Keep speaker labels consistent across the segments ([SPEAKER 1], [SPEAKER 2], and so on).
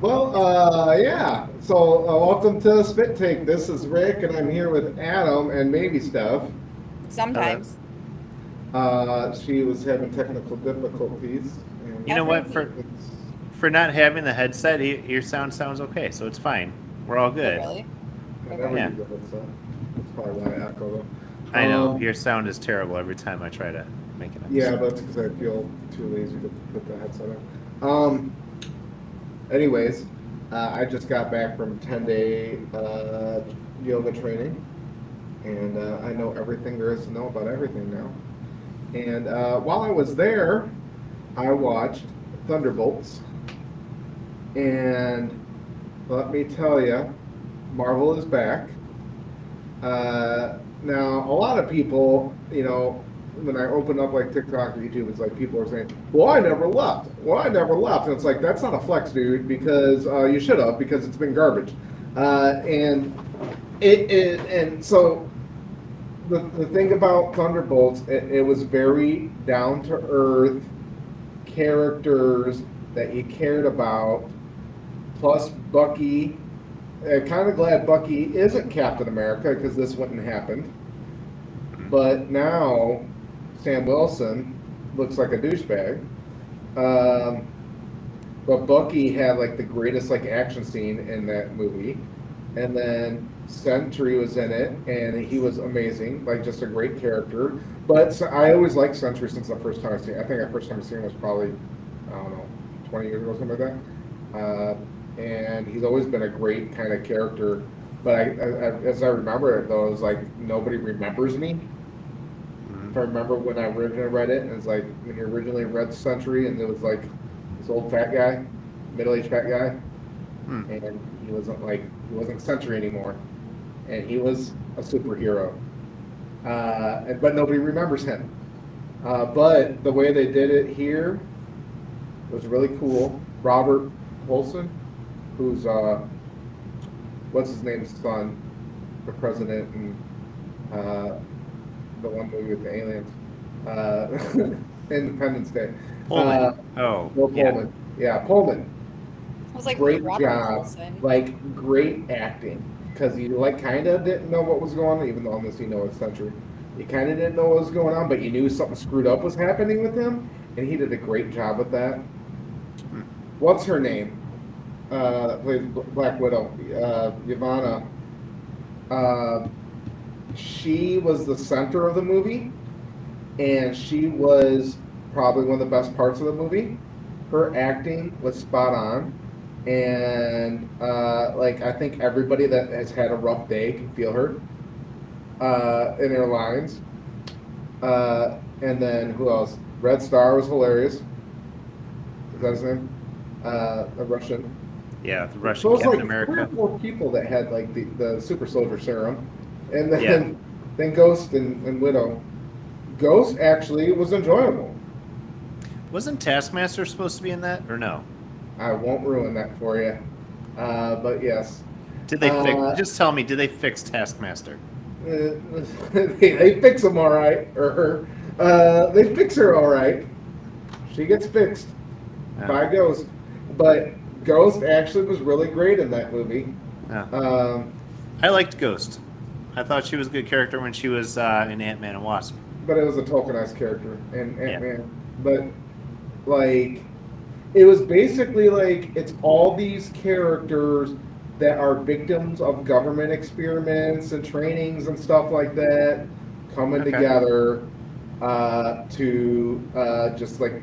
[SPEAKER 1] Yeah. So, welcome to Spit Take. This is Rick, and I'm here with Adam and maybe Steph.
[SPEAKER 2] Hello.
[SPEAKER 3] Sometimes.
[SPEAKER 1] She was having technical difficulties,
[SPEAKER 2] You
[SPEAKER 1] and
[SPEAKER 2] know what?
[SPEAKER 3] Every week.
[SPEAKER 2] For not having the headset, your sound sounds okay, so it's fine. We're all
[SPEAKER 3] Oh,
[SPEAKER 2] good.
[SPEAKER 3] really?
[SPEAKER 1] I never
[SPEAKER 3] Okay.
[SPEAKER 2] Yeah,
[SPEAKER 1] use it, so that's probably why I echo though.
[SPEAKER 2] I know your sound is terrible every time I try to make an
[SPEAKER 1] Yeah,
[SPEAKER 2] episode.
[SPEAKER 1] that's because I feel too lazy to put the headset on. Anyways, I just got back from 10-day yoga training, and I know everything there is to know about everything now. And while I was there, I watched Thunderbolts, and let me tell you, Marvel is back. Now, a lot of people, when I open up like TikTok or YouTube, it's like people are saying, "Well, I never left. Well, I never left," and it's like that's not a flex, dude, because you should have, because it's been garbage, and and so the thing about Thunderbolts, it was very down to earth characters that you cared about, plus Bucky. I'm kind of glad Bucky isn't Captain America because this wouldn't happen. But now Sam Wilson looks like a douchebag. Um, but Bucky had like the greatest like action scene in that movie, and then Sentry was in it, and he was amazing, like just a great character. But I always liked Sentry since the first time I seen. I think the first time I seen him was probably, I don't know, 20 years ago, something like that. And he's always been a great kind of character. But as I remember it, though, it was like nobody remembers me. If I remember when I originally read it, and it's like when you originally read Century, and it was like this old fat guy, middle-aged fat guy,
[SPEAKER 2] Hmm.
[SPEAKER 1] and he wasn't Century anymore, and he was a superhero, but nobody remembers him. But the way they did it here was really cool. Robert Wilson, who's what's his name's son, the president, and the one movie with the aliens, Independence Day.
[SPEAKER 2] Pullman. Oh,
[SPEAKER 1] Bill
[SPEAKER 2] yeah.
[SPEAKER 1] Pullman. Yeah, Pullman.
[SPEAKER 3] I was like, who's
[SPEAKER 1] Great
[SPEAKER 3] Robert
[SPEAKER 1] job.
[SPEAKER 3] Wilson?
[SPEAKER 1] Like great acting, because you like kind of didn't know what was going on, even though on this you know it's Century. You kind of didn't know what was going on, but you knew something screwed up was happening with him, and he did a great job with that. What's her name? That plays Black Widow, Yvonne. Uh, she was the center of the movie, and she was probably one of the best parts of the movie. Her acting was spot on, and like I think everybody that has had a rough day can feel her in her lines. And then who else? Red Star was hilarious. Is that his name? A Russian.
[SPEAKER 2] Yeah, the
[SPEAKER 1] So
[SPEAKER 2] Russian
[SPEAKER 1] it was
[SPEAKER 2] Captain
[SPEAKER 1] like three
[SPEAKER 2] America.
[SPEAKER 1] or four people that had like the super soldier serum, and then
[SPEAKER 2] Yeah.
[SPEAKER 1] then Ghost and Widow. Ghost actually was enjoyable.
[SPEAKER 2] Wasn't Taskmaster supposed to be in that, or no?
[SPEAKER 1] I won't ruin that for you, but yes,
[SPEAKER 2] Did they fix?
[SPEAKER 1] uh,
[SPEAKER 2] Just tell me, did they fix Taskmaster?
[SPEAKER 1] they fix them all right, or her. They fix her all right. She gets fixed by Ghost, but Ghost actually was really great in that movie.
[SPEAKER 2] Yeah.
[SPEAKER 1] Um,
[SPEAKER 2] I liked Ghost. I thought she was a good character when she was in Ant-Man and Wasp.
[SPEAKER 1] but it was a tokenized character in
[SPEAKER 2] Yeah.
[SPEAKER 1] Ant-Man. But like, it was basically like it's all these characters that are victims of government experiments and trainings and stuff like that coming
[SPEAKER 2] Okay.
[SPEAKER 1] together to just like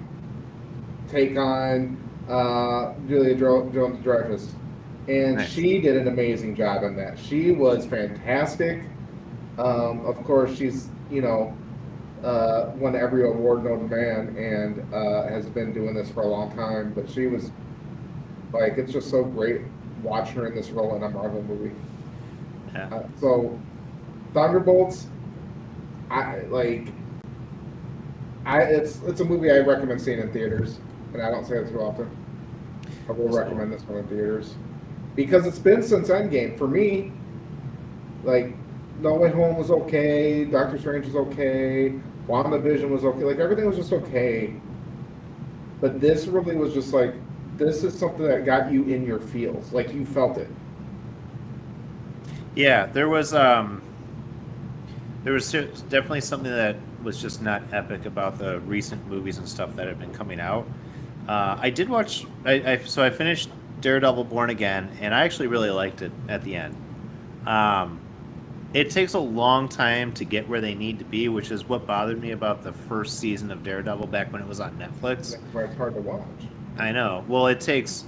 [SPEAKER 1] take on Julia Jones Dreyfus. And
[SPEAKER 2] Nice.
[SPEAKER 1] she did an amazing job in that. She was fantastic. Of course, she's, won every award known to man, and has been doing this for a long time. But she was like, it's just so great watching her in this role in a Marvel movie.
[SPEAKER 2] Yeah.
[SPEAKER 1] So, Thunderbolts, I like. It's a movie I recommend seeing in theaters, and I don't say it too often. I will recommend this one in theaters because it's been since Endgame for me. Like, No Way Home was okay, Doctor Strange was okay, WandaVision was okay, like everything was just okay. But this really was just like this is something that got you in your feels, like you felt it.
[SPEAKER 2] Yeah, there was definitely something that was just not epic about the recent movies and stuff that have been coming out. I did watch. So I finished Daredevil: Born Again, and I actually really liked it at the end. Um, it takes a long time to get where they need to be, which is what bothered me about the first season of Daredevil back when it was on Netflix.
[SPEAKER 1] That's why it's hard to watch.
[SPEAKER 2] I know. Well, it takes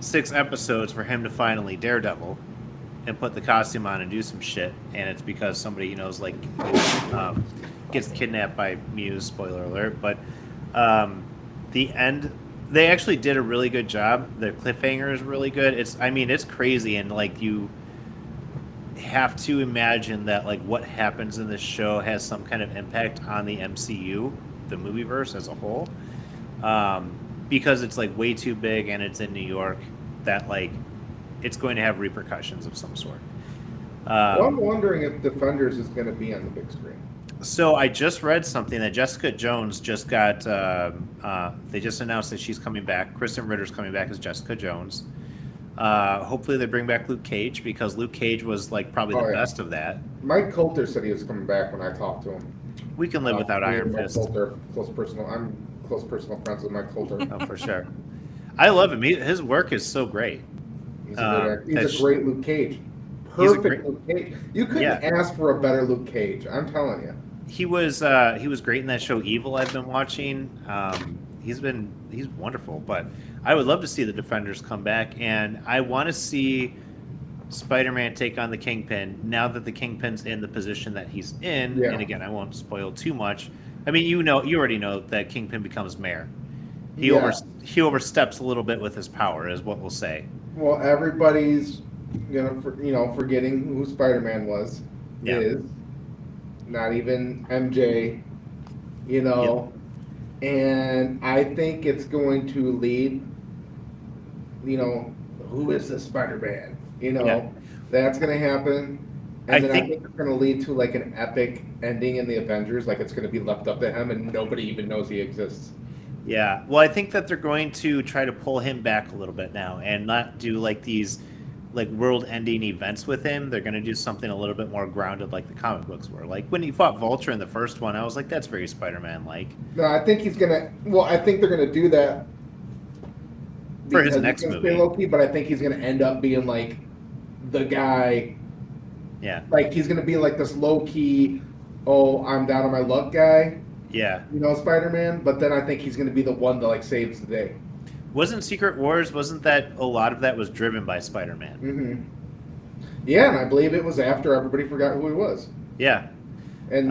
[SPEAKER 2] 6 episodes for him to finally Daredevil and put the costume on and do some shit, and it's because somebody he knows gets kidnapped by Muse. Spoiler alert! But the end, they actually did a really good job. The cliffhanger is really good. It's crazy, and like you have to imagine that like what happens in this show has some kind of impact on the MCU, the movieverse as a whole, because it's like way too big and it's in New York. That like it's going to have repercussions of some sort.
[SPEAKER 1] Well, I'm wondering if Defenders is going to be on the big screen.
[SPEAKER 2] So I just read something that Jessica Jones just got. They just announced that she's coming back. Kristen Ritter's coming back as Jessica Jones. Hopefully they bring back Luke Cage because Luke Cage was like probably the best of that.
[SPEAKER 1] Mike Coulter said he was coming back when I talked to him.
[SPEAKER 2] We can live without Iron Fist.
[SPEAKER 1] Coulter, I'm close personal friends with Mike Coulter.
[SPEAKER 2] Oh, for sure. I love him. His work is so great.
[SPEAKER 1] He's a great Luke Cage. Perfect Luke Cage. You couldn't ask for a better Luke Cage. I'm telling you.
[SPEAKER 2] He was great in that show Evil I've been watching. He's wonderful. But I would love to see the Defenders come back, and I want to see Spider-Man take on the Kingpin now that the Kingpin's in the position that he's in. Yeah. And again, I won't spoil too much. I mean, you already know that Kingpin becomes mayor. He oversteps a little bit with his power, is what we'll say.
[SPEAKER 1] Well, everybody's forgetting who Spider-Man was. Yeah. Is not even MJ. And I think it's going to lead. Who is this Spider-Man? That's going to happen. And I think it's going to lead to like an epic ending in the Avengers. Like it's going to be left up to him, and nobody even knows he exists.
[SPEAKER 2] Yeah, well, I think that they're going to try to pull him back a little bit now and not do like these like world-ending events with him. They're going to do something a little bit more grounded like the comic books were. Like when he fought Vulture in the first one, I was like, that's very Spider-Man-like.
[SPEAKER 1] No, I think he's going to... Well, I think they're going to do that
[SPEAKER 2] for his next movie.
[SPEAKER 1] Low-key, but I think he's going to end up being like the guy...
[SPEAKER 2] Yeah.
[SPEAKER 1] Like he's going to be like this low-key, I'm down on my luck guy.
[SPEAKER 2] Yeah.
[SPEAKER 1] Spider-Man, but then I think he's going to be the one that like saves the day.
[SPEAKER 2] Wasn't Secret Wars, wasn't that a lot of that was driven by Spider-Man?
[SPEAKER 1] Mm-hmm. Yeah, and I believe it was after everybody forgot who he was.
[SPEAKER 2] Yeah.
[SPEAKER 1] And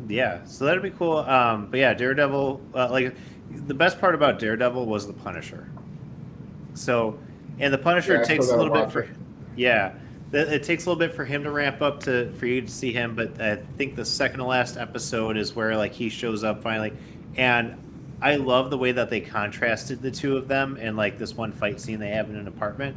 [SPEAKER 2] Yeah, so that'd be cool. But yeah, Daredevil, like the best part about Daredevil was the Punisher. So, and the Punisher takes a little bit for... Yeah. It takes a little bit for him to ramp up for you to see him, but I think the second to last episode is where like he shows up finally, and I love the way that they contrasted the two of them in like this one fight scene they have in an apartment,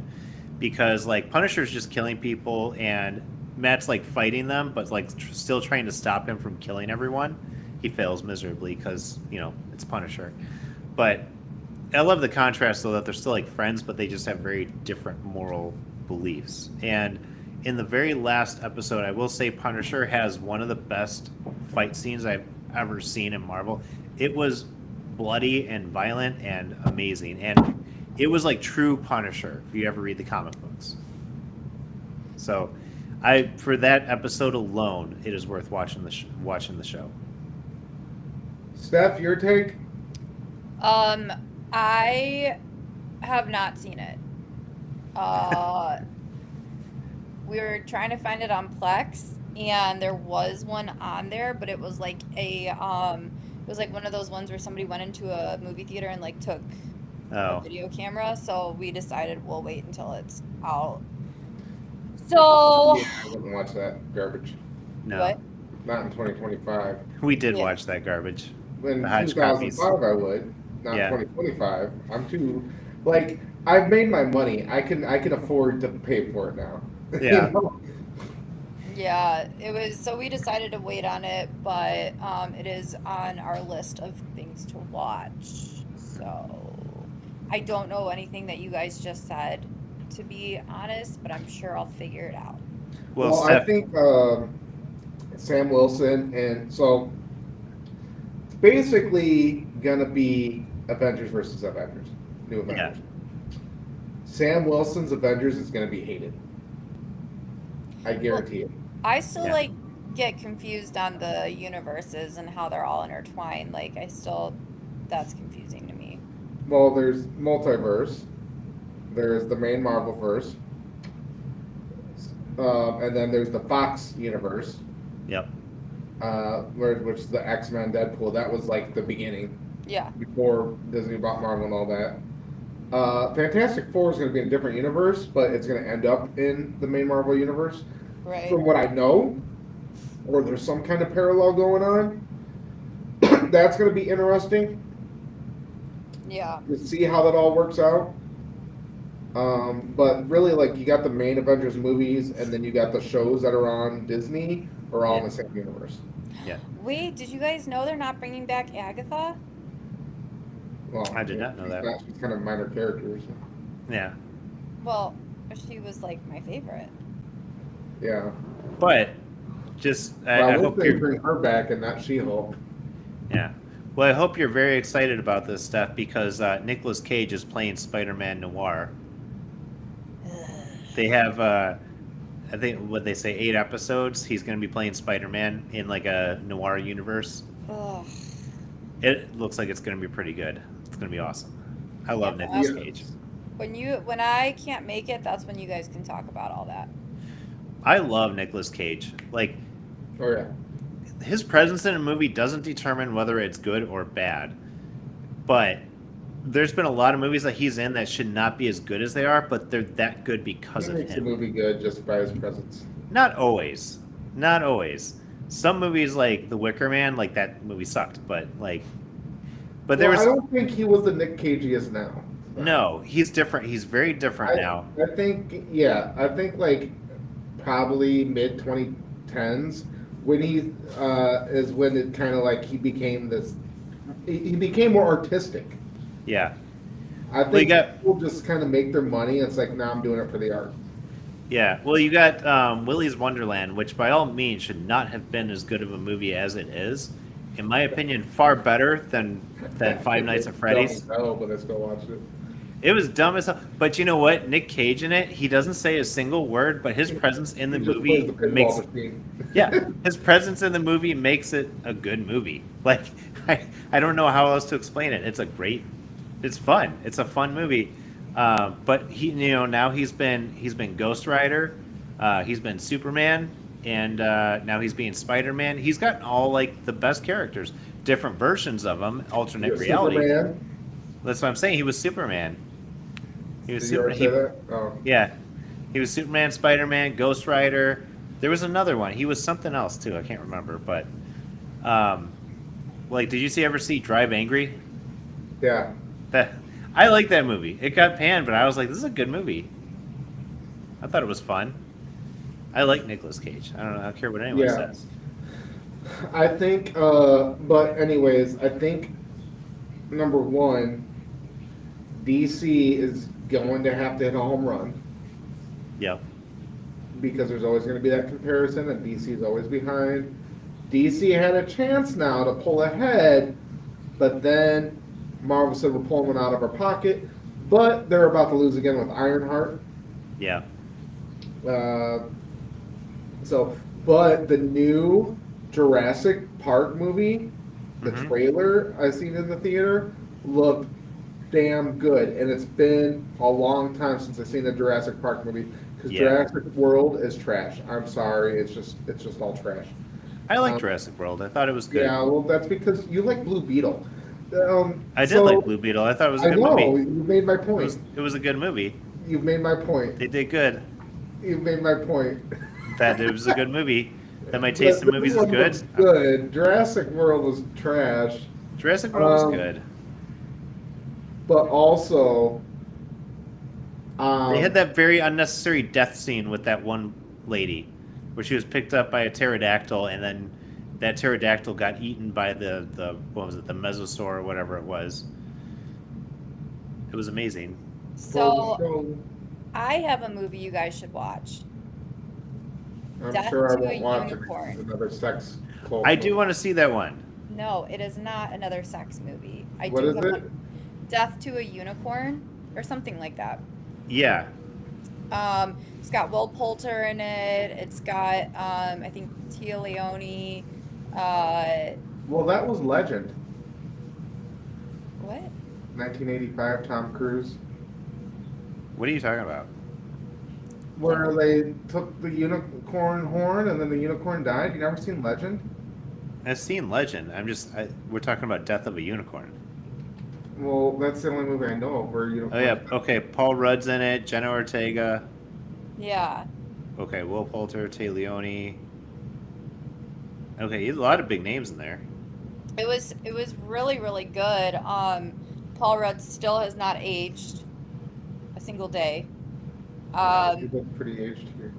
[SPEAKER 2] because like Punisher's just killing people and Matt's like fighting them, but like still trying to stop him from killing everyone. He fails miserably because it's Punisher, but I love the contrast though that they're still like friends, but they just have very different moral beliefs. And in the very last episode, I will say Punisher has one of the best fight scenes I've ever seen in Marvel. It was bloody and violent and amazing, and it was like true Punisher if you ever read the comic books. So for that episode alone, it is worth watching the show.
[SPEAKER 1] Steph, your take?
[SPEAKER 3] I have not seen it. We were trying to find it on Plex, and there was one on there, but it was like it was like one of those ones where somebody went into a movie theater and like took a video camera. So we decided we'll wait until it's out. So
[SPEAKER 1] I wouldn't watch that garbage.
[SPEAKER 2] No,
[SPEAKER 3] what?
[SPEAKER 1] Not in 2025.
[SPEAKER 2] We did watch that garbage.
[SPEAKER 1] In 2005, I would. Not 2025. I'm too like. I've made my money. I can afford to pay for it now.
[SPEAKER 2] Yeah.
[SPEAKER 3] Yeah, it was. So we decided to wait on it, but it is on our list of things to watch. So I don't know anything that you guys just said, to be honest, but I'm sure I'll figure it out.
[SPEAKER 1] Well, I think Sam Wilson, and so it's basically gonna be Avengers versus Avengers, new Avengers. Yeah. Sam Wilson's Avengers is gonna be hated. I guarantee it.
[SPEAKER 3] I still get confused on the universes and how they're all intertwined. Like that's confusing to me.
[SPEAKER 1] Well, there's multiverse. There's the main Marvelverse. And then there's the Fox universe.
[SPEAKER 2] Yep.
[SPEAKER 1] Which is the X-Men, Deadpool. That was like the beginning.
[SPEAKER 3] Yeah.
[SPEAKER 1] Before Disney bought Marvel and all that. Fantastic Four is going to be in a different universe, but it's going to end up in the main Marvel universe.
[SPEAKER 3] Right.
[SPEAKER 1] From what I know, or there's some kind of parallel going on. That's going to be interesting.
[SPEAKER 3] Yeah.
[SPEAKER 1] To see how that all works out. But really, like, you got the main Avengers movies, and then you got the shows that are on Disney, are all in the same universe.
[SPEAKER 2] Yeah.
[SPEAKER 3] Wait, did you guys know they're not bringing back Agatha?
[SPEAKER 1] Well,
[SPEAKER 2] I did not know that.
[SPEAKER 1] She's kind of minor characters.
[SPEAKER 2] Yeah.
[SPEAKER 3] Well, she was like my favorite.
[SPEAKER 1] Yeah.
[SPEAKER 2] But I hope
[SPEAKER 1] they bring her back and not She-Hulk.
[SPEAKER 2] Yeah. Well, I hope you're very excited about this stuff because Nicolas Cage is playing Spider-Man Noir. They have, I think, what they say, 8 episodes. He's going to be playing Spider-Man in like a noir universe.
[SPEAKER 3] Ugh.
[SPEAKER 2] It looks like it's going to be pretty good. It's going to be awesome. I love Nicolas Cage.
[SPEAKER 3] When I can't make it, that's when you guys can talk about all that.
[SPEAKER 2] I love Nicolas Cage. Like,
[SPEAKER 1] oh yeah,
[SPEAKER 2] his presence in a movie doesn't determine whether it's good or bad. But there's been a lot of movies that he's in that should not be as good as they are, but they're that good because of him. He makes
[SPEAKER 1] the movie good just by his presence.
[SPEAKER 2] Not always. Not always. Some movies like The Wicker Man, like that movie sucked, but there was.
[SPEAKER 1] I don't think he was the Nick Cage he is now.
[SPEAKER 2] No, he's different. He's very different now.
[SPEAKER 1] I think like probably mid 2010s when he is when it kind of like he became this. He became more artistic.
[SPEAKER 2] Yeah.
[SPEAKER 1] I think people just kind of make their money. And it's like, now I'm doing it for the art.
[SPEAKER 2] Yeah. Well, you got Willy's Wonderland, which by all means should not have been as good of a movie as it is. In my opinion, far better than Five Nights at Freddy's.
[SPEAKER 1] No, but let's go watch it.
[SPEAKER 2] It was dumb as hell. But you know what? Nick Cage in it, he doesn't say a single word, but his presence in the movie makes his presence in the movie makes it a good movie. Like I don't know how else to explain it. It's fun. It's a fun movie. But now he's been Ghost Rider, he's been Superman, and now he's being Spider-Man. He's gotten all like the best characters, different versions of them, alternate reality. Superman. That's what I'm saying. He was Superman. He was Superman. Yeah, he was Superman, Spider-Man, Ghost Rider. There was another one. He was something else too. I can't remember, but like, did you ever see Drive Angry?
[SPEAKER 1] Yeah.
[SPEAKER 2] I like that movie. It got panned, but I was like, this is a good movie. I thought it was fun. I like Nicolas Cage. I don't care what anyone says.
[SPEAKER 1] I think, but anyways, I think number one, DC is going to have to hit a home run.
[SPEAKER 2] Yeah.
[SPEAKER 1] Because there's always going to be that comparison, and DC is always behind. DC had a chance now to pull ahead, but then Marvel said we're pulling one out of our pocket. But they're about to lose again with Ironheart.
[SPEAKER 2] Yeah.
[SPEAKER 1] But the new Jurassic Park movie, the trailer I seen in the theater, looked damn good, and it's been a long time since I've seen a Jurassic Park movie because Jurassic World is trash. I'm sorry, it's just all trash.
[SPEAKER 2] I like Jurassic World. I thought it was good.
[SPEAKER 1] Yeah, well, that's because you like Blue Beetle.
[SPEAKER 2] I did like Blue Beetle. I thought it was a good movie.
[SPEAKER 1] You made my point.
[SPEAKER 2] It was a good movie.
[SPEAKER 1] You've made my point.
[SPEAKER 2] They did good.
[SPEAKER 1] You've made my point.
[SPEAKER 2] That it was a good movie. That my taste in movies is good.
[SPEAKER 1] Good. Jurassic World was trash.
[SPEAKER 2] Jurassic World was good.
[SPEAKER 1] But also,
[SPEAKER 2] they had that very unnecessary death scene with that one lady, where she was picked up by a pterodactyl, and then that pterodactyl got eaten by the what was it, the mesosaur or whatever it was. It was amazing.
[SPEAKER 3] So I have a movie you guys should watch.
[SPEAKER 1] I'm
[SPEAKER 3] Death
[SPEAKER 1] sure I
[SPEAKER 3] to a
[SPEAKER 1] won't watch it.
[SPEAKER 3] Unicorn.
[SPEAKER 1] It's another sex cult.
[SPEAKER 2] I do want to see that one.
[SPEAKER 3] No, it is not another sex movie.
[SPEAKER 1] What is it?
[SPEAKER 3] Death to a Unicorn or something like that.
[SPEAKER 2] Yeah.
[SPEAKER 3] It's got Will Poulter in it. It's got I think Tia Leone.
[SPEAKER 1] Well, that was Legend.
[SPEAKER 3] What?
[SPEAKER 1] 1985, Tom Cruise.
[SPEAKER 2] What are you talking about?
[SPEAKER 1] Where they took the unicorn horn and then the unicorn died. You never seen Legend?
[SPEAKER 2] I've seen Legend. We're talking about Death of a Unicorn.
[SPEAKER 1] Well, that's the only movie I know of where
[SPEAKER 2] Oh
[SPEAKER 1] unicorn.
[SPEAKER 2] yeah. Okay. Paul Rudd's in it. Jenna Ortega.
[SPEAKER 3] Yeah.
[SPEAKER 2] Okay. Will Poulter, Tay Leone. Okay, a lot of big names in there.
[SPEAKER 3] It was really, really good. Paul Rudd still has not aged a single day.
[SPEAKER 1] He looks pretty aged here.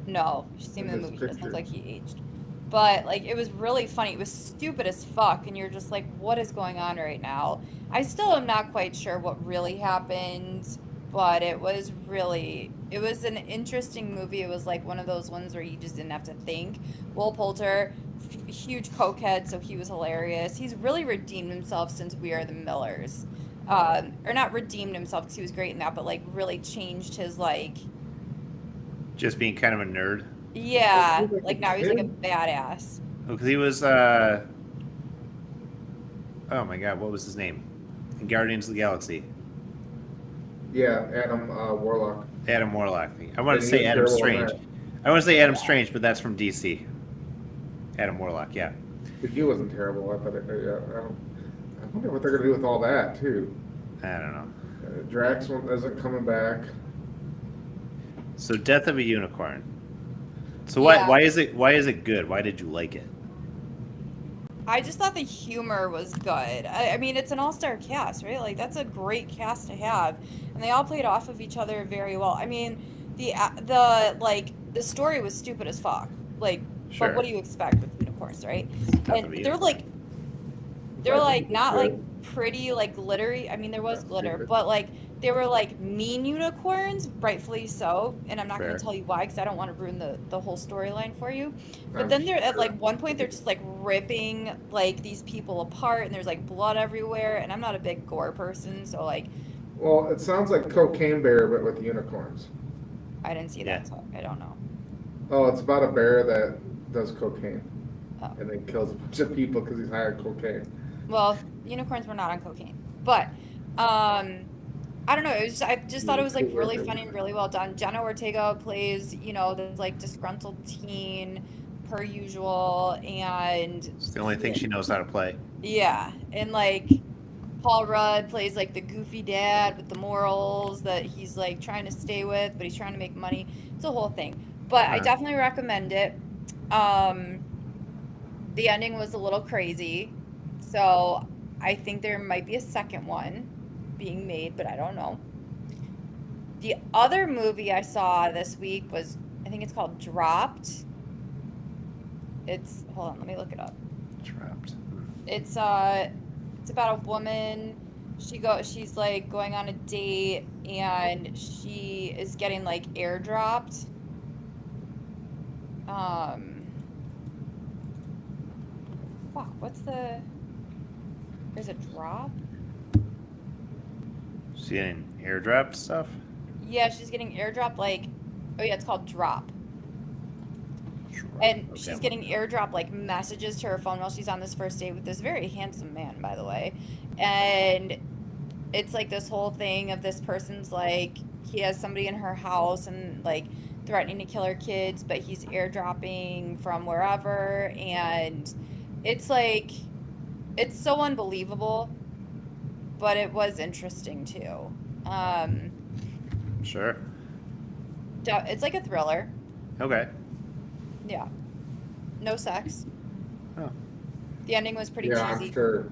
[SPEAKER 3] No, you should see him in the
[SPEAKER 1] In
[SPEAKER 3] movie.
[SPEAKER 1] this
[SPEAKER 3] He doesn't look
[SPEAKER 1] picture.
[SPEAKER 3] like he aged. But like it was really funny. It was stupid as fuck, and you're just like, what is going on right now? I still am not quite sure what really happened, but it was an interesting movie. It was like one of those ones where you just didn't have to think. Will Poulter, huge cokehead, so he was hilarious. He's really redeemed himself since We Are the Millers. Or not redeemed himself because he was great in that, but like really changed his like,
[SPEAKER 2] Just being kind of a nerd.
[SPEAKER 3] yeah,
[SPEAKER 1] Like
[SPEAKER 3] like
[SPEAKER 1] a
[SPEAKER 3] now he's like a
[SPEAKER 1] kid?
[SPEAKER 3] badass.
[SPEAKER 2] Oh, because he was. Oh my God, what was his name? In Guardians of the Galaxy.
[SPEAKER 1] Yeah, Adam Warlock.
[SPEAKER 2] Adam Warlock. I want to
[SPEAKER 1] Yeah,
[SPEAKER 2] say
[SPEAKER 1] he was
[SPEAKER 2] Adam
[SPEAKER 1] terrible in
[SPEAKER 2] Strange.
[SPEAKER 1] that.
[SPEAKER 2] I want to say Adam Strange, but that's from DC. Adam Warlock. Yeah.
[SPEAKER 1] But he wasn't terrible. I thought. I wonder what they're gonna do with all that too.
[SPEAKER 2] I don't know.
[SPEAKER 1] Drax isn't coming back.
[SPEAKER 2] So Death of a Unicorn. So
[SPEAKER 3] Yeah.
[SPEAKER 2] why is it good? Why did you like it?
[SPEAKER 3] I just thought the humor was good. I mean, it's an all-star cast, right? Like that's a great cast to have, and they all played off of each other very well. I mean, the story was stupid as fuck. Like,
[SPEAKER 2] Sure.
[SPEAKER 3] but what do you expect with unicorns, right?
[SPEAKER 2] Death of a
[SPEAKER 3] And
[SPEAKER 2] Unicorn.
[SPEAKER 3] they're like not
[SPEAKER 1] Good.
[SPEAKER 3] like pretty like glittery. I mean, there was
[SPEAKER 1] That's
[SPEAKER 3] glitter,
[SPEAKER 1] stupid.
[SPEAKER 3] but like they were like mean unicorns, rightfully so. And I'm not going
[SPEAKER 2] Fair.
[SPEAKER 3] to tell you why because I don't want to ruin the whole storyline for you. But
[SPEAKER 1] I'm
[SPEAKER 3] then they're at
[SPEAKER 1] sure.
[SPEAKER 3] like one point they're just like ripping like these people apart, and there's like blood everywhere. And I'm not a big gore person, so like
[SPEAKER 1] Well, it sounds like Cocaine Bear, but with unicorns.
[SPEAKER 3] I didn't see
[SPEAKER 2] Yeah.
[SPEAKER 3] that, so I don't know.
[SPEAKER 1] Oh, it's about a bear that does cocaine
[SPEAKER 3] Oh.
[SPEAKER 1] and then kills a bunch of people because he's high on cocaine.
[SPEAKER 3] Well, unicorns were not on cocaine, but I don't know. It was I just thought it was like really funny and really well done. Jenna Ortega plays, this like disgruntled teen per usual, and
[SPEAKER 2] It's the only thing she knows how to play.
[SPEAKER 3] yeah, and like Paul Rudd plays like the goofy dad with the morals that he's like trying to stay with, but he's trying to make money. It's a whole thing. But I
[SPEAKER 2] Uh-huh.
[SPEAKER 3] definitely recommend it. The ending was a little crazy, so I think there might be a second one being made, but I don't know. The other movie I saw this week was, I think it's called Dropped. Hold on, let me look it up.
[SPEAKER 2] Trapped.
[SPEAKER 3] It's about a woman. She's like going on a date and she is getting like airdropped. There's a drop?
[SPEAKER 2] She getting airdropped stuff.
[SPEAKER 3] Yeah, she's getting airdropped oh yeah, it's called Drop. And
[SPEAKER 2] Okay.
[SPEAKER 3] she's getting airdrop like messages to her phone while she's on this first date with this very handsome man, by the way. And it's like this whole thing of this person's like, he has somebody in her house and like threatening to kill her kids, but he's airdropping from wherever. And it's like, it's so unbelievable, but it was interesting too.
[SPEAKER 2] Sure.
[SPEAKER 3] It's like a thriller.
[SPEAKER 2] Okay.
[SPEAKER 3] Yeah. No sex.
[SPEAKER 2] Oh.
[SPEAKER 3] The ending was pretty
[SPEAKER 1] Yeah,
[SPEAKER 3] cheesy.
[SPEAKER 1] I'm sure.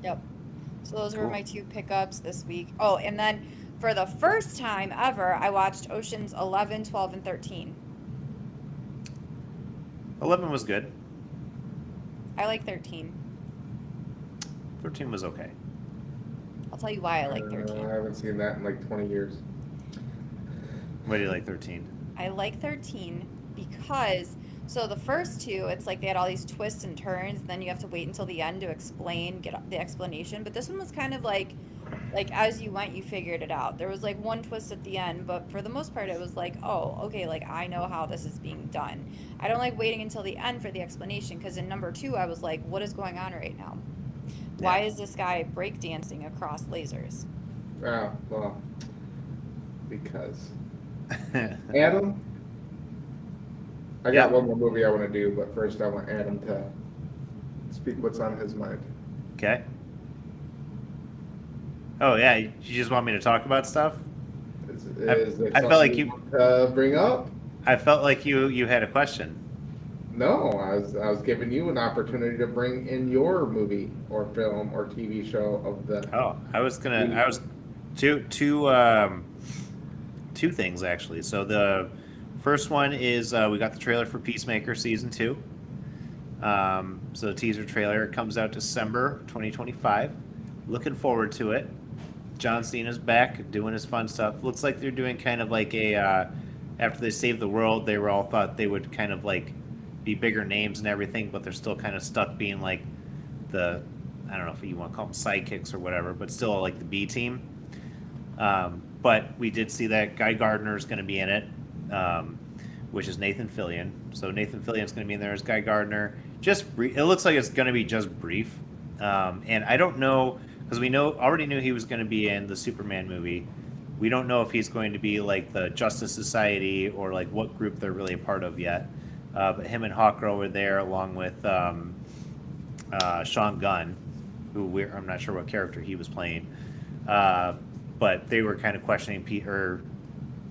[SPEAKER 3] Yep. So those were
[SPEAKER 2] Cool.
[SPEAKER 3] my two pickups this week. Oh, and then for the first time ever, I watched Oceans 11, 12, and 13.
[SPEAKER 2] 11 was good.
[SPEAKER 3] I like 13.
[SPEAKER 2] 13 was okay.
[SPEAKER 3] I'll tell you why I like 13.
[SPEAKER 1] I haven't seen that in like 20 years.
[SPEAKER 2] Why do you like 13?
[SPEAKER 3] I like 13 because, so the first two, it's like they had all these twists and turns, then you have to wait until the end to get the explanation. But this one was kind of like as you went, you figured it out. There was like one twist at the end, but for the most part, it was like, oh, okay, like I know how this is being done. I don't like waiting until the end for the explanation, because in number 2, I was like, what is going on right now? Why is this guy breakdancing across lasers?
[SPEAKER 1] Oh, well, because. Adam, I got one more movie I want to do, but first I want Adam to speak what's on his mind.
[SPEAKER 2] Okay. Oh yeah, you just want me to talk about stuff?
[SPEAKER 1] I felt like you bring up.
[SPEAKER 2] I felt like you had a question.
[SPEAKER 1] No, I was giving you an opportunity to bring in your movie or film or TV show of the.
[SPEAKER 2] Oh, I was two things actually. So the first one is we got the trailer for Peacemaker season 2. So the teaser trailer comes out December 2025. Looking forward to it. John Cena's back doing his fun stuff. Looks like they're doing kind of like a after they saved the world, they were all thought they would kind of like be bigger names and everything, but they're still kind of stuck being like the, I don't know if you want to call them sidekicks or whatever, but still like the B team. But we did see that Guy Gardner is going to be in it, which is Nathan Fillion. So Nathan Fillion's going to be in there as Guy Gardner. It looks like it's going to be just brief. And I don't know, because we already knew he was going to be in the Superman movie. We don't know if he's going to be like the Justice Society or like what group they're really a part of yet. But him and Hawkgirl were there along with Sean Gunn, who I'm not sure what character he was playing. But they were kind of questioning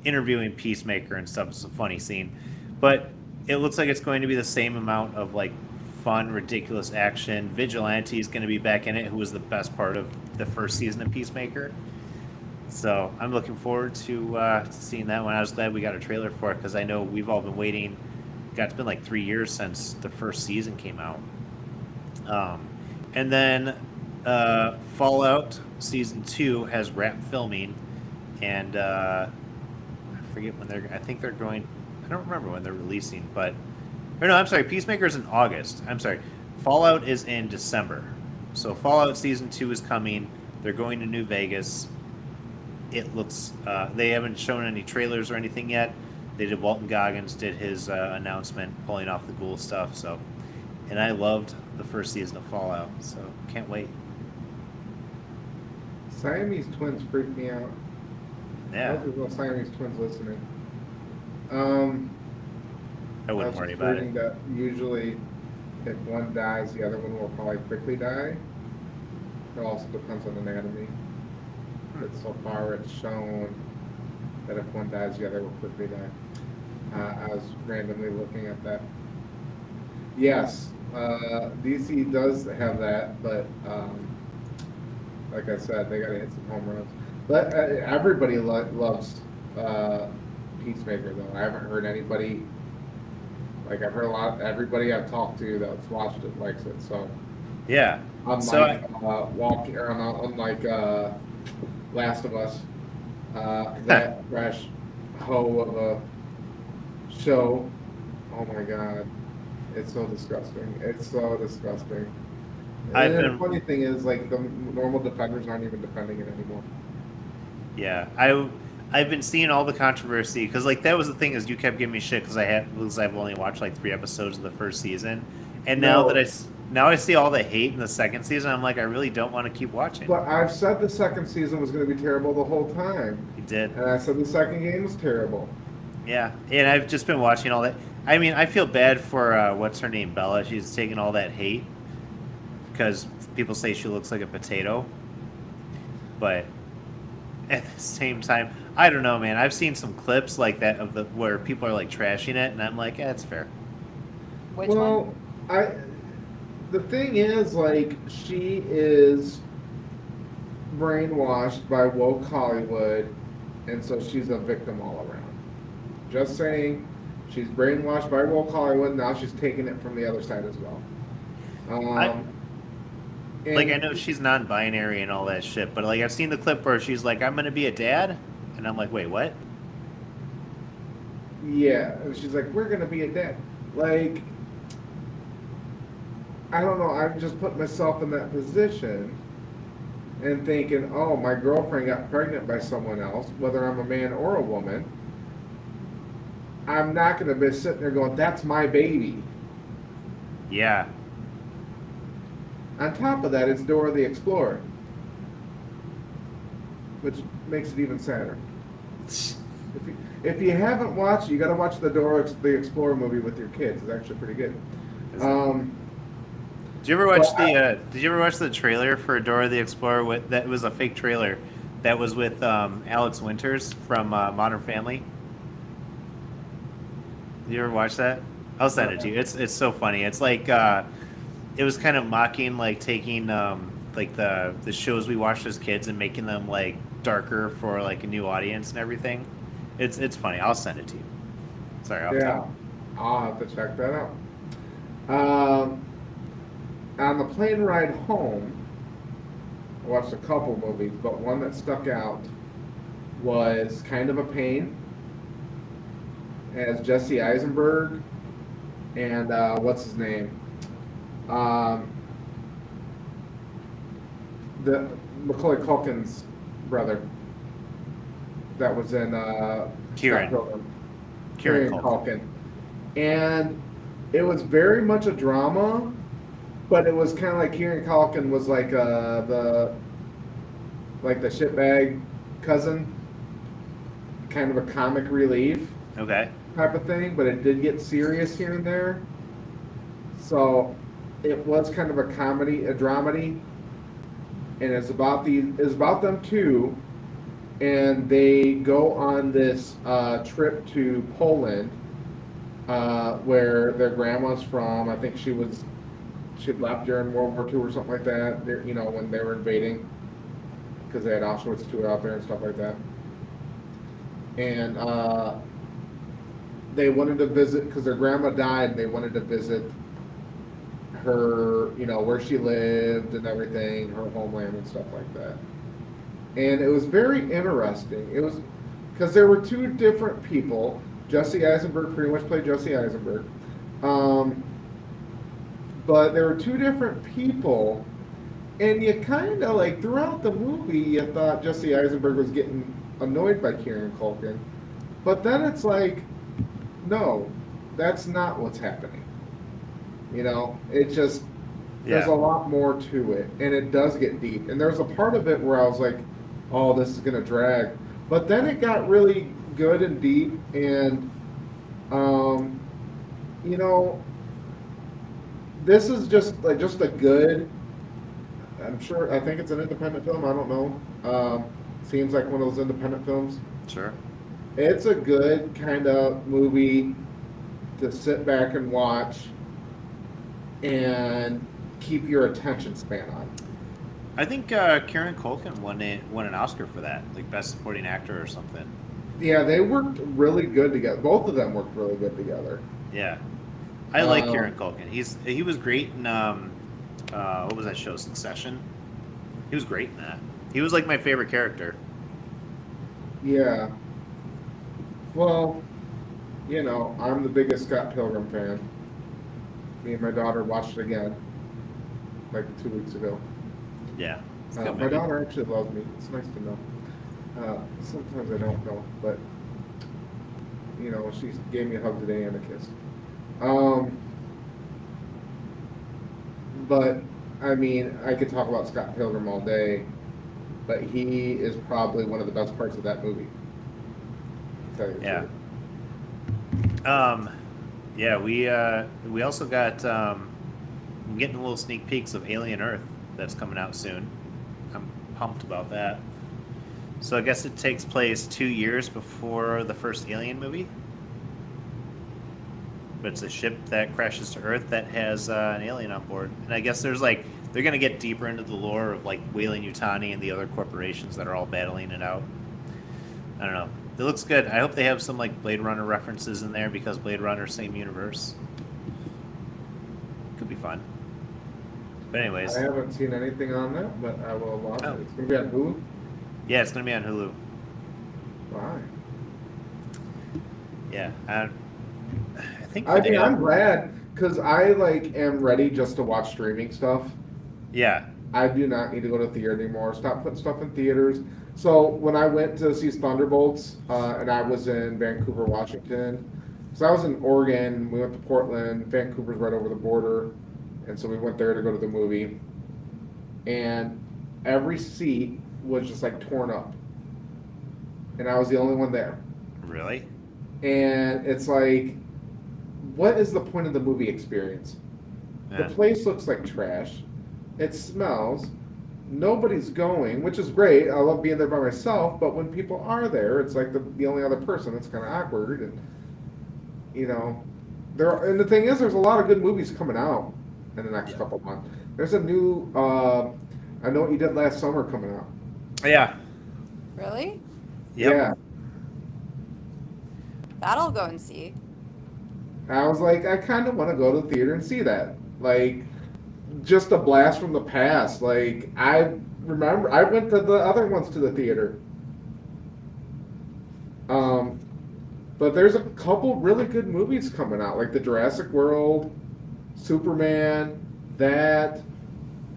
[SPEAKER 2] interviewing Peacemaker and stuff. It's a funny scene. But it looks like it's going to be the same amount of like fun, ridiculous action. Vigilante is going to be back in it, who was the best part of the first season of Peacemaker. So I'm looking forward to seeing that one. I was glad we got a trailer for it, because I know we've all been waiting. It's been like 3 years since the first season came out. And then Fallout Season 2 has wrapped filming, and I forget when I think they're going, I don't remember when they're releasing, but, or no, I'm sorry, Peacemaker's in August. I'm sorry, Fallout is in December. So Fallout Season 2 is coming. They're going to New Vegas. It looks, they haven't shown any trailers or anything yet. Walton Goggins did his announcement pulling off the ghoul stuff. So, and I loved the first season of Fallout, so can't wait.
[SPEAKER 1] Siamese twins freak me out.
[SPEAKER 2] Yeah.
[SPEAKER 1] I hope there's no Siamese twins listening.
[SPEAKER 2] I wouldn't worry about it.
[SPEAKER 1] That usually, if one dies, the other one will probably quickly die. It also depends on anatomy. But so far, it's shown that if one dies, the other will quickly die. I was randomly looking at that. Yes, DC does have that, but like I said, they got to hit some home runs. But everybody loves Peacemaker, though. I haven't heard anybody. Like, I've heard everybody I've talked to that's watched it likes it. So
[SPEAKER 2] yeah.
[SPEAKER 1] Unlike unlike Last of Us, that trash hoe of a show. Oh my god, it's so disgusting. It's so disgusting. And the funny thing is, like, the normal defenders aren't even defending it anymore.
[SPEAKER 2] Yeah, I've been seeing all the controversy, because like that was the thing, is you kept giving me shit because I've only watched like 3 episodes of the first season, and now I see all the hate in the second season. I'm like, I really don't want to keep watching.
[SPEAKER 1] But I've said the second season was going to be terrible the whole time.
[SPEAKER 2] You did.
[SPEAKER 1] And I said the second game was terrible.
[SPEAKER 2] Yeah, and I've just been watching all that. I mean, I feel bad for what's her name, Bella. She's taking all that hate because people say she looks like a potato. But at the same time, I don't know, man. I've seen some clips like that where people are like trashing it, and I'm like, yeah, it's fair.
[SPEAKER 3] Which one?
[SPEAKER 1] The thing is, like, she is brainwashed by woke Hollywood, and so she's a victim all around. Just saying, she's brainwashed by woke Hollywood. Now she's taking it from the other side as well. And
[SPEAKER 2] like I know she's non-binary and all that shit, but like I've seen the clip where she's like, "I'm gonna be a dad," and I'm like, "Wait, what?"
[SPEAKER 1] yeah, and she's like, we're gonna be a dad. Like, I don't know. I'm just putting myself in that position and thinking, oh, my girlfriend got pregnant by someone else, whether I'm a man or a woman. I'm not gonna be sitting there going, that's my baby.
[SPEAKER 2] Yeah,
[SPEAKER 1] On top of that, it's Dora the Explorer, which makes it even sadder. If you haven't watched, you got to watch the Dora the Explorer movie with your kids. It's actually pretty good.
[SPEAKER 2] Did you ever watch Did you ever watch the trailer for Dora the Explorer? That was a fake trailer, that was with Alex Winters from Modern Family. Did you ever watch that? I'll send it to you. It's so funny. It's like it was kind of mocking like taking like the shows we watched as kids and making them like darker for like a new audience and everything. It's funny. I'll send it to you. Sorry.
[SPEAKER 1] Yeah, I'll have to check that out. On the plane ride home, I watched a couple movies, but one that stuck out was Kind of a Pain, as Jesse Eisenberg and what's his name? The Macaulay Culkin's brother that was in
[SPEAKER 2] Kieran.
[SPEAKER 1] Scott Pilgrim.
[SPEAKER 2] Kieran
[SPEAKER 1] Culkin. And it was very much a drama, but it was kind of like Kieran Culkin was like the shitbag cousin, kind of a comic relief
[SPEAKER 2] Okay.
[SPEAKER 1] type of thing, but it did get serious here and there. So it was kind of a comedy, a dramedy, and it's about them too. And they go on this trip to Poland, where their grandma's from. I think she'd left during World War II or something like that. You know, when they were invading, because they had Auschwitz II out there and stuff like that. And they wanted to visit because their grandma died. And they wanted to visit her, you know, where she lived and everything, her homeland and stuff like that. And it was very interesting. It was because there were two different people. Jesse Eisenberg pretty much played Jesse Eisenberg. But there were two different people, and you kind of like throughout the movie, you thought Jesse Eisenberg was getting annoyed by Kieran Culkin. But then it's like, no, that's not what's happening. You know, it just, there's a lot more to it, and it does get deep. And there's a part of it where I was like, oh, this is going to drag. But then it got really good and deep, and, you know, this is just a good, I think it's an independent film, I don't know. Seems like one of those independent films.
[SPEAKER 2] Sure.
[SPEAKER 1] It's a good kind of movie to sit back and watch and keep your attention span on.
[SPEAKER 2] I think Kieran Culkin won an Oscar for that, like Best Supporting Actor or something.
[SPEAKER 1] Yeah, they worked really good together. Both of them worked really good together.
[SPEAKER 2] Yeah, I like Kieran Culkin. He was great in what was that show, Succession? He was great in that. He was like my favorite character.
[SPEAKER 1] Yeah. Well, you know, I'm the biggest Scott Pilgrim fan. Me and my daughter watched it again, like 2 weeks ago.
[SPEAKER 2] Yeah.
[SPEAKER 1] My daughter actually loves me. It's nice to know. Sometimes I don't know, but you know, she gave me a hug today and a kiss. But I mean, I could talk about Scott Pilgrim all day, but he is probably one of the best parts of that movie. To tell you the truth.
[SPEAKER 2] Yeah, we also got I'm getting little sneak peeks of Alien Earth that's coming out soon. I'm pumped about that. So I guess it takes place 2 years before the first Alien movie. But it's a ship that crashes to Earth that has an alien on board. And I guess they're going to get deeper into the lore of like Weyland-Yutani and the other corporations that are all battling it out. I don't know. It looks good. I hope they have some like Blade Runner references in there because Blade Runner, same universe. Could be fun. But anyways,
[SPEAKER 1] I haven't seen anything on that, but I will watch
[SPEAKER 2] Oh.
[SPEAKER 1] it. It's gonna be on Hulu.
[SPEAKER 2] yeah, it's gonna be on Hulu.
[SPEAKER 1] Why?
[SPEAKER 2] Yeah, I think
[SPEAKER 1] I mean,
[SPEAKER 2] Fidel.
[SPEAKER 1] I'm glad because I like am ready just to watch streaming stuff.
[SPEAKER 2] Yeah,
[SPEAKER 1] I do not need to go to theater anymore. Stop putting stuff in theaters. So when I went to see Thunderbolts, and I was in Vancouver, Washington, so I was in Oregon. We went to Portland. Vancouver's right over the border, and so we went there to go to the movie. And every seat was just like torn up, and I was the only one there.
[SPEAKER 2] really.
[SPEAKER 1] And it's like, what is the point of the movie experience?
[SPEAKER 2] Yeah.
[SPEAKER 1] The place looks like trash. It smells. Nobody's going, which is great. I love being there by myself, but when people are there, it's like the only other person. It's kind of awkward, and you know, and the thing is, there's a lot of good movies coming out in the next couple of months. There's a new, I Know What You Did Last Summer coming out.
[SPEAKER 2] Yeah.
[SPEAKER 3] Really?
[SPEAKER 2] Yep.
[SPEAKER 1] Yeah,
[SPEAKER 3] That I'll go and see.
[SPEAKER 1] I was like, I kind of want to go to the theater and see that. Like, just a blast from the past. Like, I remember I went to the other ones to the theater. But there's a couple really good movies coming out, like the Jurassic World, Superman, that,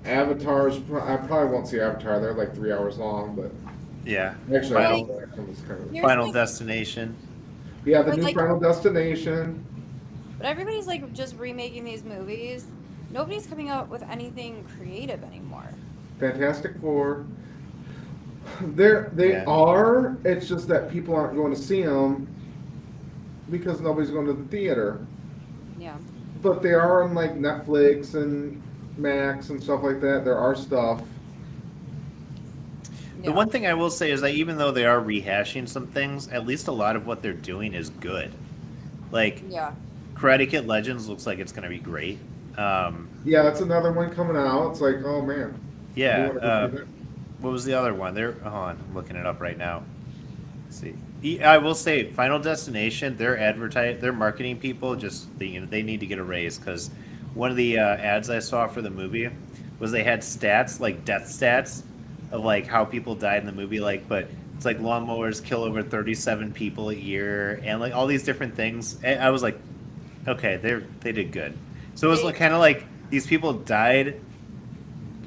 [SPEAKER 1] Avatar's. I probably won't see Avatar. They're like 3 hours long, but
[SPEAKER 2] Yeah.
[SPEAKER 1] actually, I
[SPEAKER 2] Final,
[SPEAKER 1] don't think that was kind of.
[SPEAKER 3] Here's
[SPEAKER 2] Final
[SPEAKER 3] my-
[SPEAKER 2] Destination.
[SPEAKER 1] Yeah, the
[SPEAKER 3] But,
[SPEAKER 1] new
[SPEAKER 3] like-
[SPEAKER 1] Final Destination.
[SPEAKER 3] But everybody's like just remaking these movies. Nobody's coming out with anything creative anymore.
[SPEAKER 1] Fantastic Four. They
[SPEAKER 2] Yeah.
[SPEAKER 1] are. It's just that people aren't going to see them because nobody's going to the theater.
[SPEAKER 3] Yeah.
[SPEAKER 1] But they are on like Netflix and Max and stuff like that. There are stuff.
[SPEAKER 2] The one thing I will say is that even though they are rehashing some things, at least a lot of what they're doing is good. Like,
[SPEAKER 3] Yeah.
[SPEAKER 2] Karate Kid Legends looks like it's going to be great.
[SPEAKER 1] Yeah, that's another one coming out. It's like, oh man.
[SPEAKER 2] Yeah.
[SPEAKER 1] You wanna go see that?
[SPEAKER 2] What was the other one? Hold on, I'm looking it up right now. Let's see. I will say, Final Destination, their marketing people they need to get a raise, because one of the ads I saw for the movie was they had stats, like death stats, of like how people died in the movie, like, but it's like lawnmowers kill over 37 people a year, and like all these different things. And I was like, okay, they did good. So it was like, kind of like these people died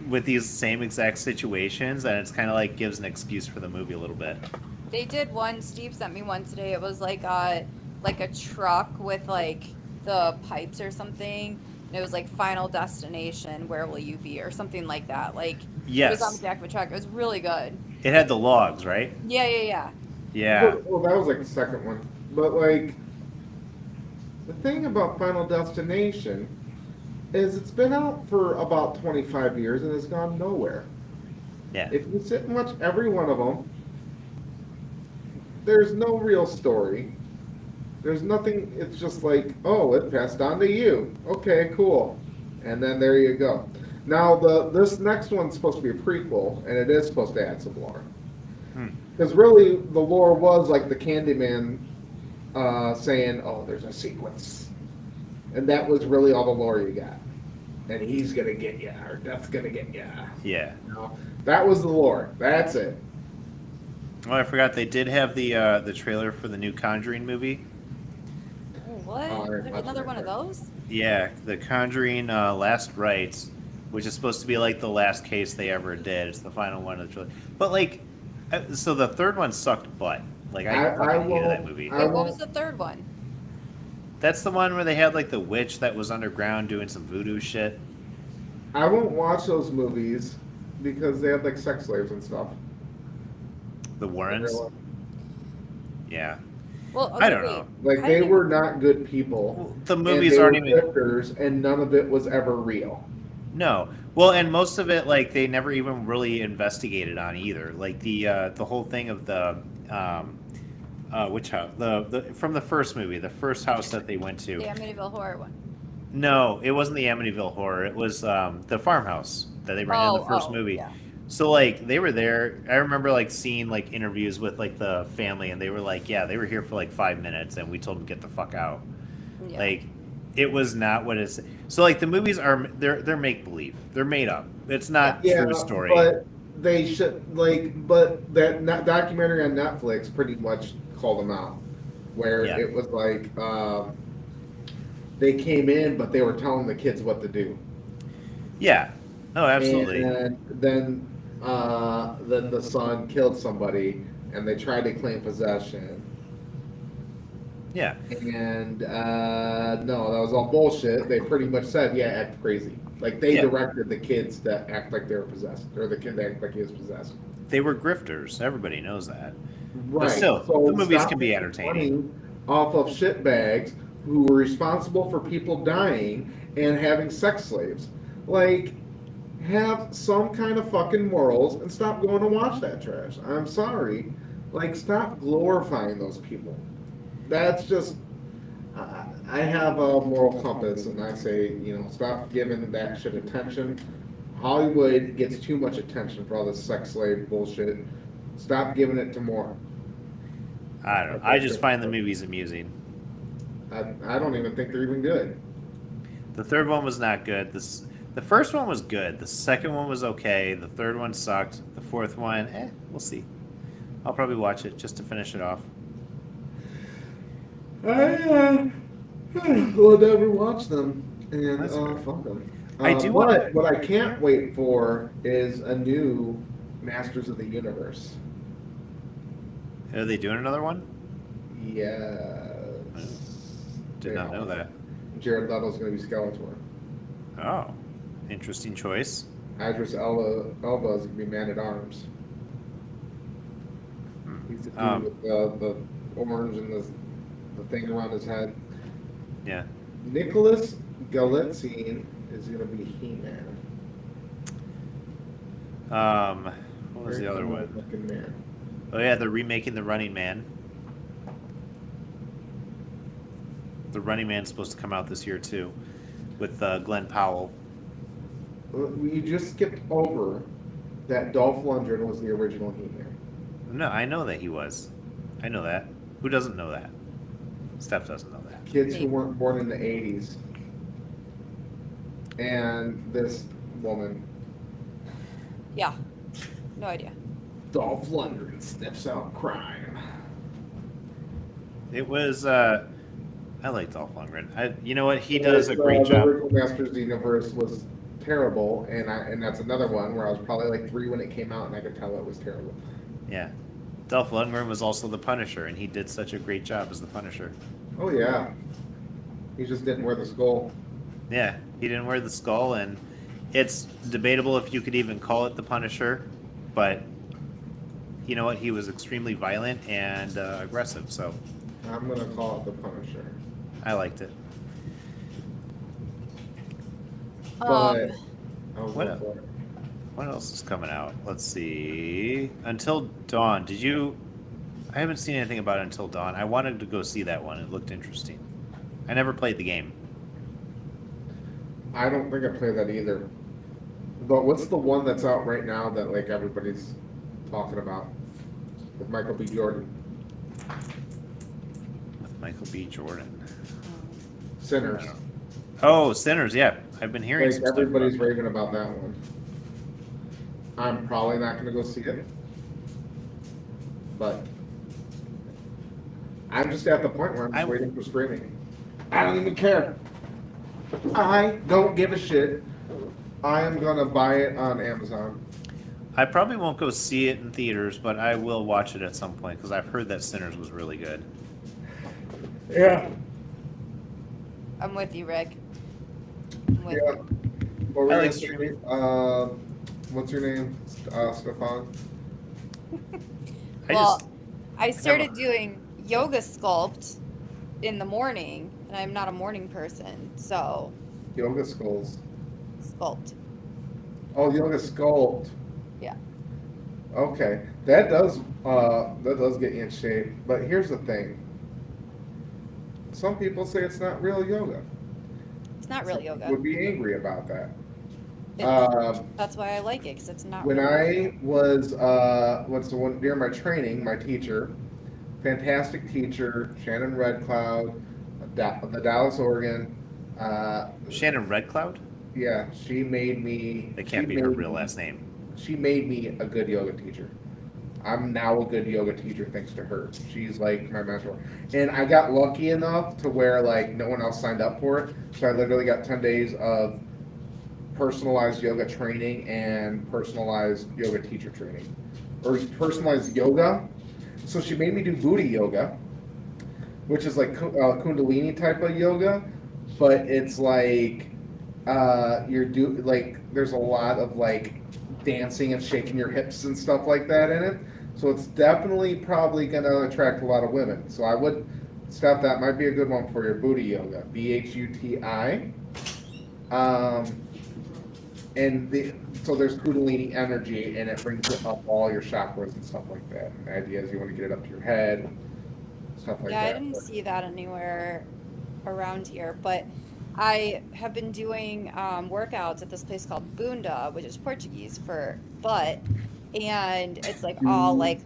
[SPEAKER 2] with these same exact situations, and it's kind of like gives an excuse for the movie a little bit.
[SPEAKER 3] They did one. Steve sent me one today. It was like a truck with like the pipes or something. And it was like Final Destination, Where Will You Be, or something like that. Like
[SPEAKER 2] Yes.
[SPEAKER 3] it was on the back of a truck. It was really good.
[SPEAKER 2] It had the logs, right?
[SPEAKER 3] Yeah.
[SPEAKER 2] Yeah.
[SPEAKER 1] Well, that was like the second one. But like, the thing about Final Destination is it's been out for about 25 years and it's gone nowhere.
[SPEAKER 2] Yeah.
[SPEAKER 1] If you sit and watch every one of them, there's no real story. There's nothing. It's just like, oh, it passed on to you. Okay, cool. And then there you go. Now this next one's supposed to be a prequel, and it is supposed to add some lore. Because really, the lore was like the Candyman saying, "Oh, there's a sequence," and that was really all the lore you got. And he's gonna get ya, or Death's gonna get ya.
[SPEAKER 2] Yeah.
[SPEAKER 1] No, that was the lore. That's it.
[SPEAKER 2] Oh, I forgot they did have the trailer for the new Conjuring movie.
[SPEAKER 3] Oh, what?
[SPEAKER 1] Oh,
[SPEAKER 3] There's
[SPEAKER 1] that's
[SPEAKER 3] another
[SPEAKER 1] right
[SPEAKER 3] one of
[SPEAKER 1] there.
[SPEAKER 3] those?
[SPEAKER 2] Yeah, the Conjuring Last Rites, which is supposed to be like the last case they ever did. It's the final one of the trilogy. But like, so the third one sucked butt. Like I fucking hated that movie.
[SPEAKER 1] I
[SPEAKER 3] Wait, what
[SPEAKER 1] won't-
[SPEAKER 3] was the third one?
[SPEAKER 2] That's the one where they had like the witch that was underground doing some voodoo shit.
[SPEAKER 1] I won't watch those movies because they have like sex slaves and stuff.
[SPEAKER 2] The Warrens. Yeah.
[SPEAKER 3] Well,
[SPEAKER 2] I
[SPEAKER 3] okay,
[SPEAKER 2] don't
[SPEAKER 3] wait.
[SPEAKER 2] know.
[SPEAKER 1] Like
[SPEAKER 3] I
[SPEAKER 1] they
[SPEAKER 3] didn't-
[SPEAKER 1] were not good people.
[SPEAKER 2] The
[SPEAKER 1] and
[SPEAKER 2] movies
[SPEAKER 1] they
[SPEAKER 2] aren't
[SPEAKER 1] were
[SPEAKER 2] even.
[SPEAKER 1] actors, and none of it was ever real.
[SPEAKER 2] No. Well, and most of it, like, they never even really investigated on either. Like the whole thing of the which house? The from the first movie, the first house that they went to.
[SPEAKER 3] The Amityville Horror one.
[SPEAKER 2] No, it wasn't the Amityville Horror. It was the farmhouse that they ran in the first movie.
[SPEAKER 3] Yeah.
[SPEAKER 2] So like they were there. I remember like seeing like interviews with like the family, and they were like, yeah, they were here for like 5 minutes, and we told them to get the fuck out.
[SPEAKER 3] Yeah.
[SPEAKER 2] Like, It was not what it's. So like the movies are they're make believe. They're made up. It's not true story.
[SPEAKER 1] But they should but that documentary on Netflix pretty much called them out, where it was like they came in, but they were telling the kids what to do.
[SPEAKER 2] Yeah. Oh, absolutely.
[SPEAKER 1] And then the son killed somebody, and they tried to claim possession.
[SPEAKER 2] Yeah.
[SPEAKER 1] And no, that was all bullshit. They pretty much said, "Yeah, act crazy." Like they directed the kids to act like they were possessed, or the kid to act like he was possessed.
[SPEAKER 2] They were grifters. Everybody knows that.
[SPEAKER 1] Right.
[SPEAKER 2] But still,
[SPEAKER 1] so
[SPEAKER 2] the movies can be entertaining.
[SPEAKER 1] Off of shitbags who were responsible for people dying and having sex slaves. Like, have some kind of fucking morals and stop going to watch that trash. I'm sorry. Like, stop glorifying those people. That's just. I have a moral compass, and I say, stop giving that shit attention. Hollywood gets too much attention for all this sex slave bullshit. Stop giving it to more.
[SPEAKER 2] I don't know. I just find the movies amusing.
[SPEAKER 1] I don't even think they're even good.
[SPEAKER 2] The third one was not good. The first one was good. The second one was okay. The third one sucked. The fourth one, we'll see. I'll probably watch it just to finish it off.
[SPEAKER 1] I will never watch them, and fuck them.
[SPEAKER 2] I do
[SPEAKER 1] but what I can't wait for is a new Masters of the Universe.
[SPEAKER 2] Are they doing another one?
[SPEAKER 1] Yes.
[SPEAKER 2] Did not know that.
[SPEAKER 1] Jared Leto's going to be Skeletor.
[SPEAKER 2] Oh, interesting choice.
[SPEAKER 1] Idris Elba is going to be Man at Arms. He's the dude with the orange and the thing around his head.
[SPEAKER 2] Yeah.
[SPEAKER 1] Nicholas Galitzine is going to be He-Man.
[SPEAKER 2] What was the other one?
[SPEAKER 1] Man.
[SPEAKER 2] Oh yeah, they're remaking The Running Man. The Running Man's supposed to come out this year too, with Glenn Powell.
[SPEAKER 1] You just skipped over that Dolph Lundgren was the original He-Man.
[SPEAKER 2] No, I know that he was. I know that. Who doesn't know that? Steph doesn't know that.
[SPEAKER 1] Kids who weren't born in the 80s. And this woman.
[SPEAKER 3] Yeah. No idea.
[SPEAKER 1] Dolph Lundgren sniffs out crime.
[SPEAKER 2] It was, I like Dolph Lundgren. You know what? He does a great job.
[SPEAKER 1] The original Masters of the Universe was terrible, and that's another one where I was probably like 3 when it came out, and I could tell it was terrible.
[SPEAKER 2] Yeah. Dolph Lundgren was also the Punisher, and he did such a great job as the Punisher.
[SPEAKER 1] Oh, yeah. He just didn't wear the skull.
[SPEAKER 2] Yeah, he didn't wear the skull, and it's debatable if you could even call it the Punisher, but you know what? He was extremely violent and aggressive, so.
[SPEAKER 1] I'm going to call it the Punisher.
[SPEAKER 2] I liked it.
[SPEAKER 1] But
[SPEAKER 2] what else is coming out? Let's see. Until Dawn. I haven't seen anything about Until Dawn. I wanted to go see that one. It looked interesting. I never played the game.
[SPEAKER 1] I don't think I played that either. But what's the one that's out right now that like everybody's talking about with Michael B. Jordan?
[SPEAKER 2] With Michael B. Jordan.
[SPEAKER 1] Sinners.
[SPEAKER 2] Oh, Sinners. Yeah, I've been hearing.
[SPEAKER 1] Like everybody's raving about that one. I'm probably not going to go see it, but I'm just at the point where I'm just waiting for streaming. I don't even care. I don't give a shit. I am gonna buy it on Amazon.
[SPEAKER 2] I probably won't go see it in theaters, but I will watch it at some point because I've heard that Sinners was really good.
[SPEAKER 1] Yeah.
[SPEAKER 3] I'm with you, Rick.
[SPEAKER 1] Yeah. What
[SPEAKER 2] I like streaming.
[SPEAKER 1] What's your name, Stefan?
[SPEAKER 3] I started doing yoga sculpt in the morning, and I'm not a morning person, so.
[SPEAKER 1] Yoga skulls.
[SPEAKER 3] Sculpt.
[SPEAKER 1] Oh, yoga sculpt.
[SPEAKER 3] Yeah.
[SPEAKER 1] Okay, that does get you in shape. But here's the thing. Some people say it's not real yoga.
[SPEAKER 3] It's not real yoga.
[SPEAKER 1] Would be angry about that.
[SPEAKER 3] That's why I like it, because it's not.
[SPEAKER 1] When
[SPEAKER 3] real
[SPEAKER 1] I
[SPEAKER 3] yoga.
[SPEAKER 1] was during my training, my teacher, fantastic teacher, Shannon Red Cloud, the Dallas, Oregon,
[SPEAKER 2] Shannon Red Cloud?
[SPEAKER 1] Yeah, she made me.
[SPEAKER 2] That can't be her real last name.
[SPEAKER 1] She made me a good yoga teacher. I'm now a good yoga teacher thanks to her. She's like my mentor. And I got lucky enough to where like no one else signed up for it. So I literally got 10 days of personalized yoga training and personalized yoga teacher training. Or personalized yoga. So she made me do booty yoga, which is like Kundalini type of yoga, but it's like there's a lot of like dancing and shaking your hips and stuff like that in it. So it's definitely probably going to attract a lot of women. So I would stop. That might be a good one for your booty yoga. BHUTI. So there's Kundalini energy, and it brings it up all your chakras and stuff like that. And the idea is you want to get it up to your head, stuff like that.
[SPEAKER 3] Yeah, I didn't see that anywhere around here, but I have been doing workouts at this place called Bunda, which is Portuguese for butt, and it's like all like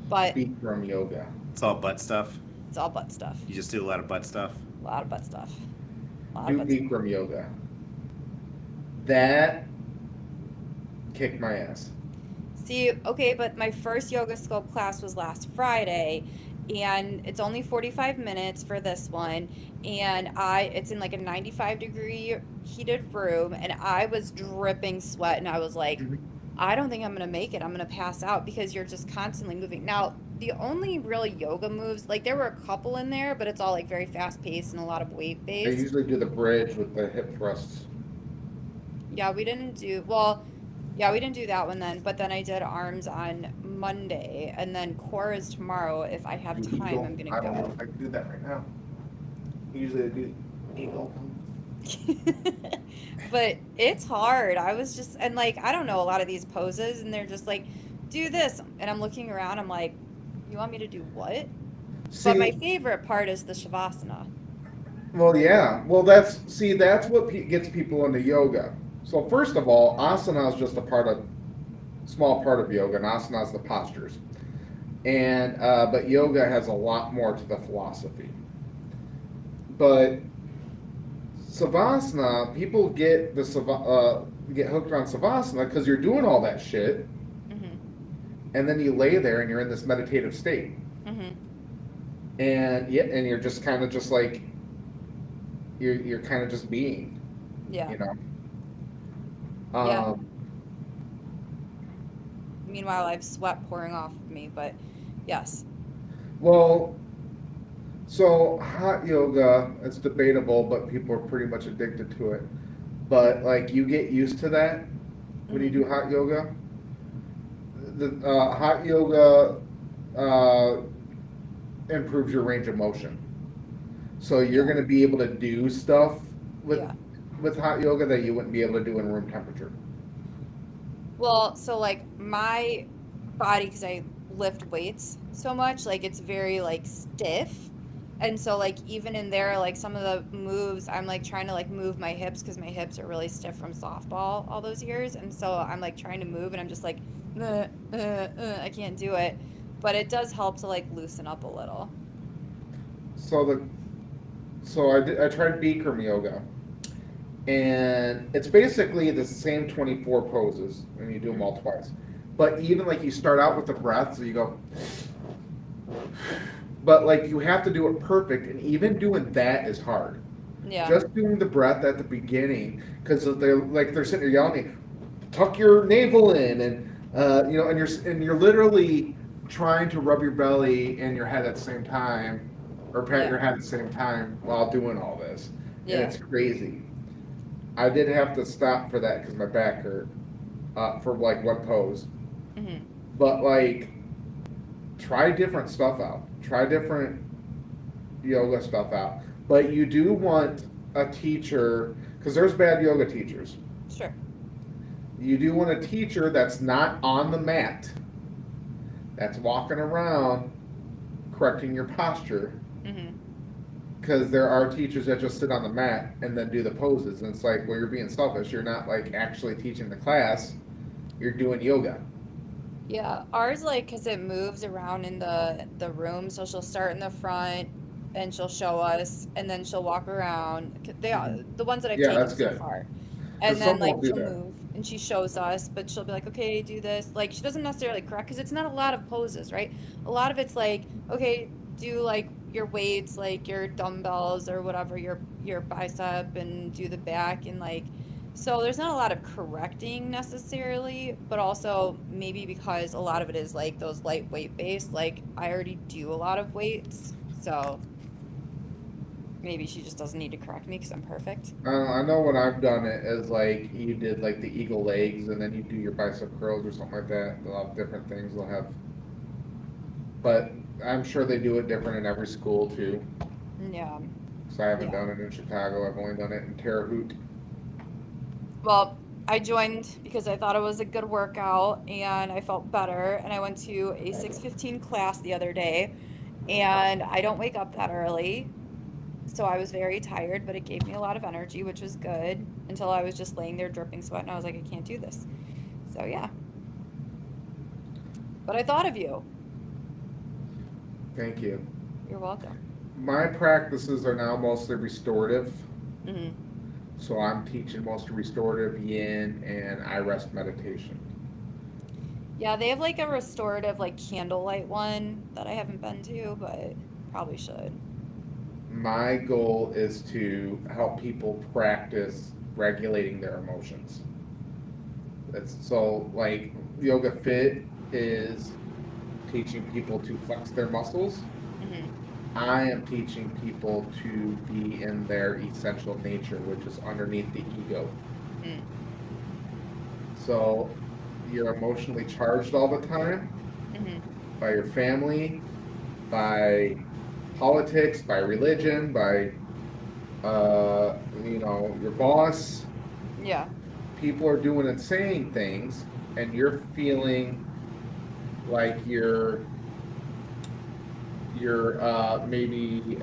[SPEAKER 3] butt.
[SPEAKER 1] Bikram yoga.
[SPEAKER 2] It's all butt stuff.
[SPEAKER 3] It's all butt stuff.
[SPEAKER 2] You just do a lot of butt stuff.
[SPEAKER 3] A lot of butt stuff.
[SPEAKER 1] Do Bikram yoga. That kicked my ass.
[SPEAKER 3] See, okay, but my first yoga sculpt class was last Friday, and it's only 45 minutes for this one, and it's in like a 95-degree heated room, and I was dripping sweat, and I was like, I don't think I'm gonna make it. I'm gonna pass out because you're just constantly moving. Now, the only real yoga moves, like there were a couple in there, but it's all like very fast paced and a lot of weight
[SPEAKER 1] They
[SPEAKER 3] based.
[SPEAKER 1] usually do the bridge with the hip thrusts.
[SPEAKER 3] Yeah, we didn't do that one then, but then I did arms on Monday, and then core is tomorrow. If I have time, I'm gonna
[SPEAKER 1] I don't know
[SPEAKER 3] go.
[SPEAKER 1] if I can do that right now. Usually I do eagle.
[SPEAKER 3] But it's hard. I was just, and like, I don't know a lot of these poses, and they're just like, do this. And I'm looking around, I'm like, you want me to do what? But my favorite part is the Shavasana.
[SPEAKER 1] Well, yeah. Well, that's what gets people into yoga. So first of all, asana is just small part of yoga, and asana is the postures. And but yoga has a lot more to the philosophy. But savasana, people get get hooked on savasana because you're doing all that shit, and then you lay there and you're in this meditative state, and you're just kind of just like you're kind of just being,
[SPEAKER 3] Yeah.
[SPEAKER 1] you know.
[SPEAKER 3] Yeah. Meanwhile, I have sweat pouring off of me, but yes.
[SPEAKER 1] Well, so hot yoga, it's debatable, but people are pretty much addicted to it. But like you get used to that when you do hot yoga. The hot yoga improves your range of motion. So you're going to be able to do stuff with hot yoga that you wouldn't be able to do in room temperature.
[SPEAKER 3] Well, so like my body, because I lift weights so much, like it's very like stiff. And so like even in there, like some of the moves, I'm like trying to like move my hips because my hips are really stiff from softball all those years. And so I'm like trying to move and I'm just like, I can't do it. But it does help to like loosen up a little.
[SPEAKER 1] So I tried Bikram yoga, and it's basically the same 24 poses, and you do them all twice. But even like you start out with the breath, so you go, but like you have to do it perfect, and even doing that is hard.
[SPEAKER 3] Yeah.
[SPEAKER 1] Just doing the breath at the beginning, because they're sitting there yelling at me, tuck your navel in, and and you're literally trying to rub your belly and your head at the same time, or pat your head at the same time while doing all this.
[SPEAKER 3] Yeah.
[SPEAKER 1] And it's crazy. I did have to stop for that because my back hurt for like one pose. But like, try different stuff out. Try different yoga stuff out. But you do want a teacher, because there's bad yoga teachers.
[SPEAKER 3] Sure.
[SPEAKER 1] You do want a teacher that's not on the mat, that's walking around correcting your posture. Because there are teachers that just sit on the mat and then do the poses, and it's like, well, you're being selfish. You're not like actually teaching the class. You're doing yoga.
[SPEAKER 3] Yeah, ours like because it moves around in the room, so she'll start in the front, and she'll show us, and then she'll walk around. The ones that I've
[SPEAKER 1] Yeah,
[SPEAKER 3] taken
[SPEAKER 1] that's
[SPEAKER 3] so
[SPEAKER 1] good.
[SPEAKER 3] far. And
[SPEAKER 1] 'Cause
[SPEAKER 3] then
[SPEAKER 1] some
[SPEAKER 3] like
[SPEAKER 1] won't do
[SPEAKER 3] she'll
[SPEAKER 1] that.
[SPEAKER 3] move and she shows us, but she'll be like, okay, do this. Like she doesn't necessarily correct because it's not a lot of poses, right? A lot of it's like, okay, do like your weights, like your dumbbells or whatever, your bicep, and do the back, and like, so there's not a lot of correcting necessarily, but also maybe because a lot of it is like those light weight based, like I already do a lot of weights, so maybe she just doesn't need to correct me because I'm perfect.
[SPEAKER 1] I know when I've done it is like you did like the eagle legs and then you do your bicep curls or something like that. They'll have different things they'll have, but I'm sure they do it different in every school too.
[SPEAKER 3] Yeah.
[SPEAKER 1] So I haven't
[SPEAKER 3] Yeah.
[SPEAKER 1] done it in Chicago. I've only done it in Terre Haute.
[SPEAKER 3] Well, I joined because I thought it was a good workout and I felt better. And I went to a 6:15 class the other day, and I don't wake up that early. So I was very tired, but it gave me a lot of energy, which was good until I was just laying there dripping sweat and I was like, I can't do this. So yeah. But I thought of you.
[SPEAKER 1] Thank you.
[SPEAKER 3] You're welcome.
[SPEAKER 1] My practices are now mostly restorative.
[SPEAKER 3] Hmm.
[SPEAKER 1] So I'm teaching mostly restorative yin and I rest meditation.
[SPEAKER 3] Yeah, they have like a restorative, like candlelight one that I haven't been to, but probably should.
[SPEAKER 1] My goal is to help people practice regulating their emotions. That's so like Yoga Fit is teaching people to flex their muscles.
[SPEAKER 3] Hmm.
[SPEAKER 1] I am teaching people to be in their essential nature, which is underneath the ego.
[SPEAKER 3] Mm.
[SPEAKER 1] So you're emotionally charged all the time
[SPEAKER 3] Hmm.
[SPEAKER 1] by your family, by politics, by religion, by your boss.
[SPEAKER 3] Yeah.
[SPEAKER 1] People are doing and saying things, and you're feeling like you're maybe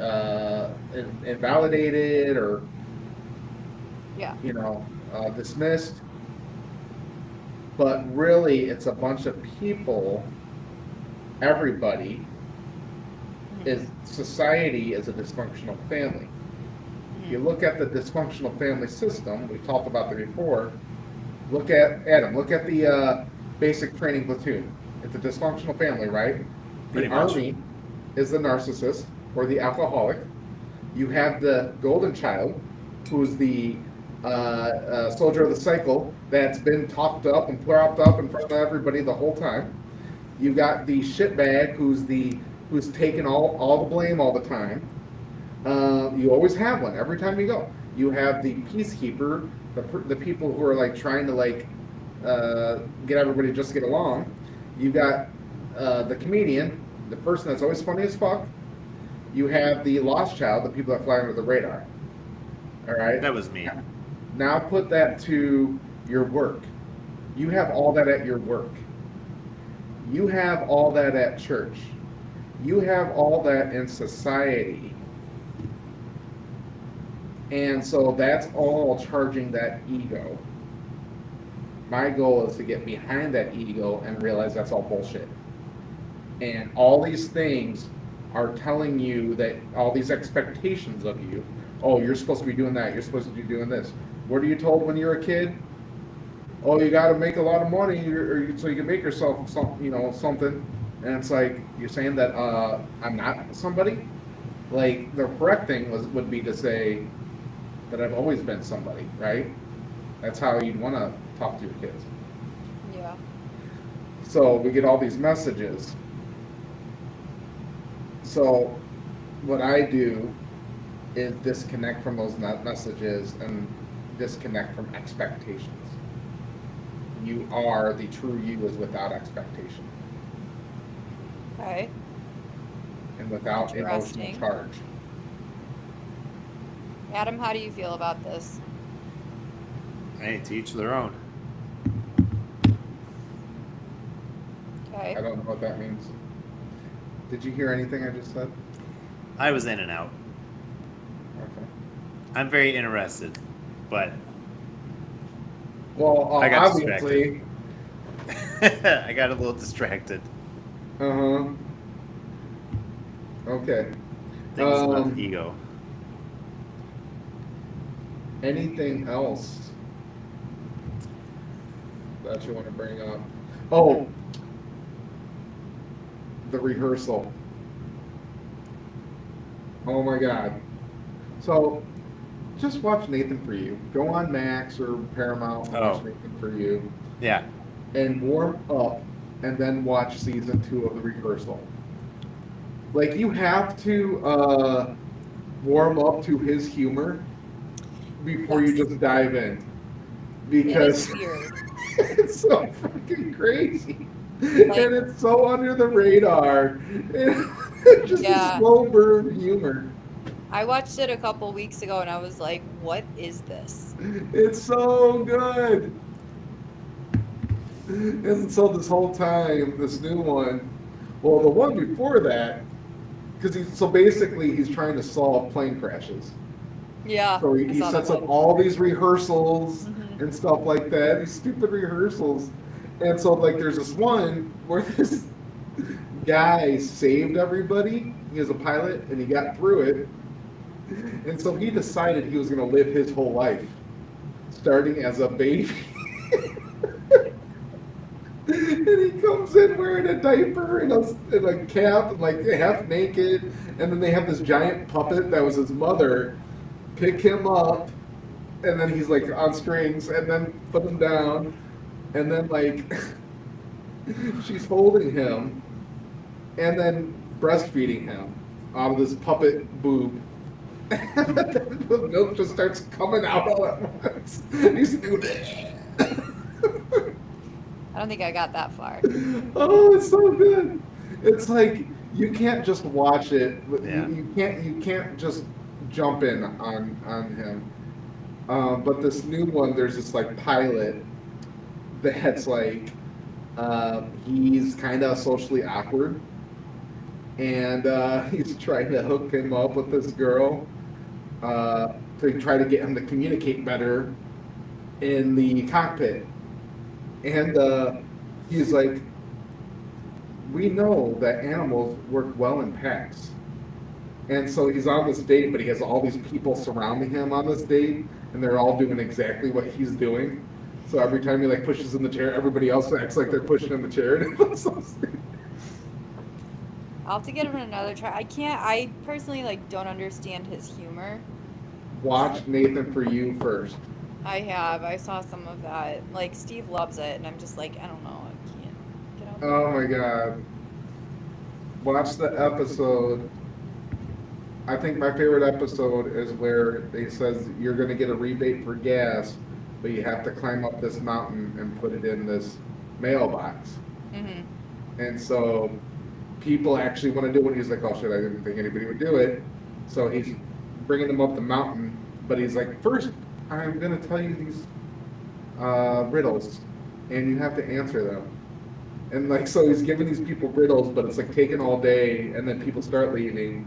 [SPEAKER 1] invalidated or
[SPEAKER 3] Yeah.
[SPEAKER 1] dismissed. But really, it's a bunch of people. Everybody is society is a dysfunctional family. If you look at the dysfunctional family system, we talked about that before. Look at Adam. Look at the basic training platoon. It's a dysfunctional family, right?
[SPEAKER 2] Pretty
[SPEAKER 1] The
[SPEAKER 2] much.
[SPEAKER 1] army is the narcissist or the alcoholic. You have the golden child, who's the soldier of the cycle that's been talked up and propped up in front of everybody the whole time. You got the shitbag who's taking all the blame all the time. You always have one every time you go. You have the peacekeeper, the people who are like trying to get everybody to just get along. You got the comedian, the person that's always funny as fuck. You have the lost child, the people that fly under the radar. All right.
[SPEAKER 2] That was me.
[SPEAKER 1] Now put that to your work. You have all that at your work. You have all that at church. You have all that in society. And so that's all charging that ego. My goal is to get behind that ego and realize that's all bullshit. And all these things are telling you that all these expectations of you, oh, you're supposed to be doing that, you're supposed to be doing this. What are you told when you're a kid? Oh, you got to make a lot of money so you can make yourself something. And it's like, you're saying that I'm not somebody? Like, the correct thing would be to say that I've always been somebody, right? That's how you'd want to talk to your kids.
[SPEAKER 3] Yeah.
[SPEAKER 1] So we get all these messages. So what I do is disconnect from those messages and disconnect from expectations. You are the true you is without expectation
[SPEAKER 3] Okay.
[SPEAKER 1] and without emotional
[SPEAKER 3] Interesting.
[SPEAKER 1] charge.
[SPEAKER 3] Adam, how do you feel about this?
[SPEAKER 2] Hey, to each their own.
[SPEAKER 3] Okay.
[SPEAKER 1] I don't know what that means. Did you hear anything I just said?
[SPEAKER 2] I was in and out.
[SPEAKER 1] Okay.
[SPEAKER 2] I'm very interested, but
[SPEAKER 1] Well,
[SPEAKER 2] I got
[SPEAKER 1] obviously.
[SPEAKER 2] I got a little distracted.
[SPEAKER 1] Uh-huh. Okay.
[SPEAKER 2] things about ego.
[SPEAKER 1] Anything else that you want to bring up? Oh, the rehearsal. Oh my God. So just watch Nathan For You. Go on Max or Paramount and watch Nathan For You.
[SPEAKER 2] Yeah.
[SPEAKER 1] And warm up and then watch season 2 of the rehearsal. Like, you have to warm up to his humor before you just dive in. Because it's so freaking crazy. Like, and it's so under the radar. It's just a slow burn humor.
[SPEAKER 3] I watched it a couple weeks ago and I was like, what is this?
[SPEAKER 1] It's so good. And so this whole time, this new one, well, the one before that, because basically he's trying to solve plane crashes.
[SPEAKER 3] Yeah.
[SPEAKER 1] So he sets up all these rehearsals and stuff like that, these stupid rehearsals. And so, like, there's this one where this guy saved everybody. He was a pilot, and he got through it. And so he decided he was going to live his whole life, starting as a baby. And he comes in wearing a diaper and a cap, and like half naked. And then they have this giant puppet that was his mother pick him up, and then he's like on strings, and then put him down, and then like she's holding him, and then breastfeeding him out of this puppet boob. And then the milk just starts coming out all at once. He's doing it.
[SPEAKER 3] I don't think I got that far.
[SPEAKER 1] Oh, it's so good. It's like you can't just watch it.
[SPEAKER 2] Yeah.
[SPEAKER 1] You can't just jump in on him. But this new one, there's this like pilot that's like he's kind of socially awkward, and he's trying to hook him up with this girl to try to get him to communicate better in the cockpit. And he's like, we know that animals work well in packs. And so he's on this date, but he has all these people surrounding him on this date, and they're all doing exactly what he's doing. So every time he like pushes in the chair, everybody else acts like they're pushing in the chair. And it's so stupid.
[SPEAKER 3] I'll have to give him another try. I personally like don't understand his humor.
[SPEAKER 1] Watch Nathan For You first.
[SPEAKER 3] I saw some of that. Like, Steve loves it, and I'm just like, I don't know, I can't get out.
[SPEAKER 1] Oh my God. Watch the episode. I think my favorite episode is where they says you're going to get a rebate for gas, but you have to climb up this mountain and put it in this mailbox. Mm-hmm. And so people actually want to do it. He's like, oh shit, I didn't think anybody would do it. So he's bringing them up the mountain, but he's like, first, I'm going to tell you these riddles, and you have to answer them. And like, so he's giving these people riddles, but it's like taking all day, and then people start leaving.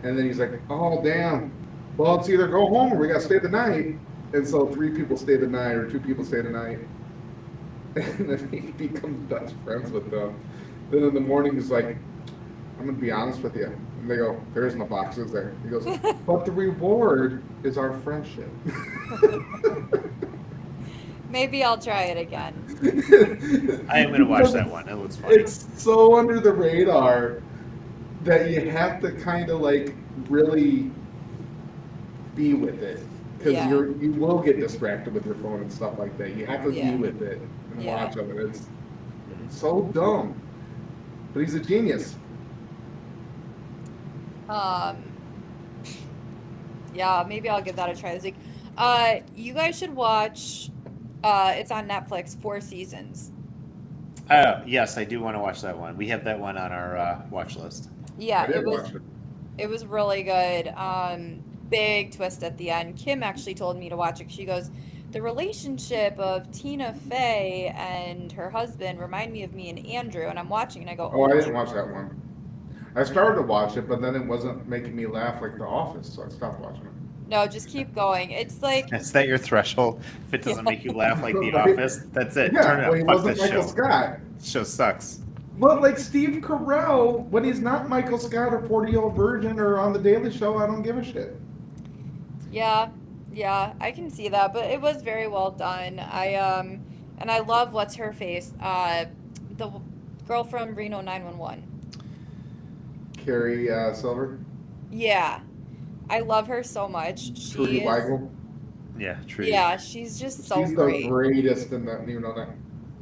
[SPEAKER 1] And then he's like, oh, damn. Well, it's either go home or we got to stay the night. And so 3 people stay the night, or 2 people stay the night. And then he becomes best friends with them. Then in the morning, he's like, I'm going to be honest with you. And they go, there is no boxes there. He goes, but the reward is our friendship.
[SPEAKER 3] Maybe I'll try it again.
[SPEAKER 2] I am going to watch that one. It looks funny.
[SPEAKER 1] It's so under the radar that you have to kind of like really be with it. Because you will get distracted with your phone and stuff like that. You have to be with it and watch of it. It's so dumb. But he's a genius.
[SPEAKER 3] Yeah, maybe I'll give that a try this week. You guys should watch, it's on Netflix, 4 Seasons.
[SPEAKER 2] Yes, I do want to watch that one. We have that one on our watch list.
[SPEAKER 3] Yeah, it was really good. Big twist at the end. Kim actually told me to watch it. She goes, the relationship of Tina Fey and her husband remind me of me and Andrew. And I'm watching and I go,
[SPEAKER 1] oh, I didn't watch that one. I started to watch it, but then it wasn't making me laugh like The Office, so I stopped watching it.
[SPEAKER 3] No, just keep going. It's like...
[SPEAKER 2] Is that your threshold? If it doesn't make you laugh like The Office, that's it.
[SPEAKER 1] Yeah,
[SPEAKER 2] turn it
[SPEAKER 1] well, he
[SPEAKER 2] up. Fuck
[SPEAKER 1] wasn't
[SPEAKER 2] this
[SPEAKER 1] Michael
[SPEAKER 2] show.
[SPEAKER 1] Scott.
[SPEAKER 2] This show sucks.
[SPEAKER 1] But like Steve Carell, when he's not Michael Scott or 40-Year-Old Virgin or on the Daily Show, I don't give a shit.
[SPEAKER 3] Yeah, yeah, I can see that, but it was very well done. And I love what's her face, the girl from Reno 911.
[SPEAKER 1] Carrie Silver,
[SPEAKER 3] Yeah, I love her so much.
[SPEAKER 1] Trudy
[SPEAKER 3] She is,
[SPEAKER 1] Weigel.
[SPEAKER 2] Yeah, true.
[SPEAKER 3] yeah, she's just so
[SPEAKER 1] She's the
[SPEAKER 3] great.
[SPEAKER 1] greatest in that Reno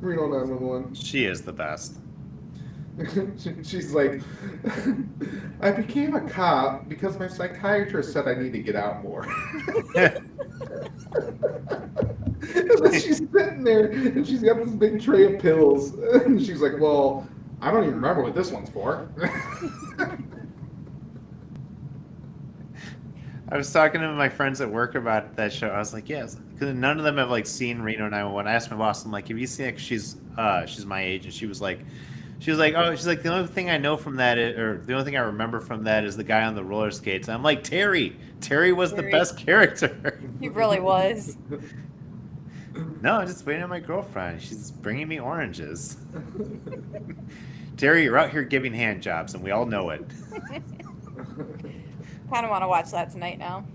[SPEAKER 1] 911.
[SPEAKER 2] She is the best.
[SPEAKER 1] She's like, I became a cop because my psychiatrist said I need to get out more. And then she's sitting there and she's got this big tray of pills. And she's like, well, I don't even remember what this one's for.
[SPEAKER 2] I was talking to my friends at work about that show. I was like, yes, because none of them have like seen Reno 911. I asked my boss, I'm like, have you seen it? 'Cause she's my age, and she was like, oh, she's like, the only thing I know from that, or the only thing I remember from that is the guy on the roller skates. And I'm like, Terry was the best character.
[SPEAKER 3] He really was.
[SPEAKER 2] No, I'm just waiting on my girlfriend. She's bringing me oranges. Terry, you're out here giving hand jobs, and we all know it.
[SPEAKER 3] Kind of want to watch that tonight now.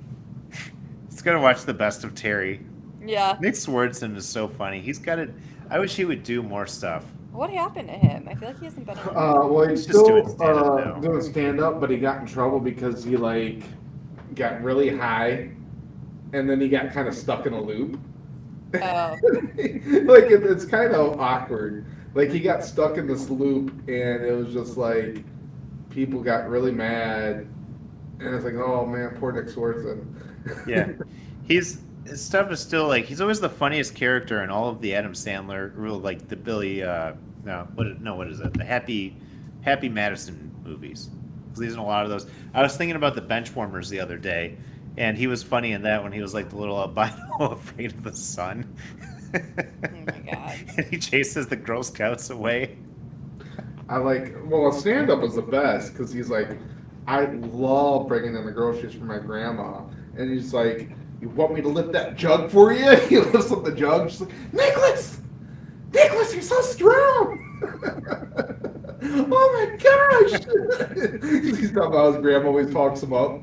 [SPEAKER 2] It's gonna watch the best of Terry.
[SPEAKER 3] Yeah.
[SPEAKER 2] Nick Swardson is so funny. He's got it. I wish he would do more stuff.
[SPEAKER 3] What happened to him? I feel like he hasn't been.
[SPEAKER 1] Well, he's
[SPEAKER 2] He's just
[SPEAKER 1] still
[SPEAKER 2] doing stand-up now.
[SPEAKER 1] doing stand-up, but he got in trouble because he like got really high, and then he got kind of stuck in a loop.
[SPEAKER 3] Oh.
[SPEAKER 1] Like it's kind of awkward. Like he got stuck in this loop, and it was just like people got really mad, and it's like, oh man, poor Nick Swardson.
[SPEAKER 2] Yeah, his stuff is still like he's always the funniest character in all of the Adam Sandler, like the Billy. What is it? The Happy Madison movies. 'Cause he's in a lot of those. I was thinking about the Benchwarmers the other day, and he was funny in that when he was like the little albino afraid of the sun.
[SPEAKER 3] Oh my god.
[SPEAKER 2] And he chases the Girl Scouts away.
[SPEAKER 1] Well, stand-up was the best because he's like, I love bringing in the groceries for my grandma, and he's like, you want me to lift that jug for you? He lifts up the jug. She's like, Nicholas, you're so strong. Oh my gosh. He's talking about his grandma always talks him up.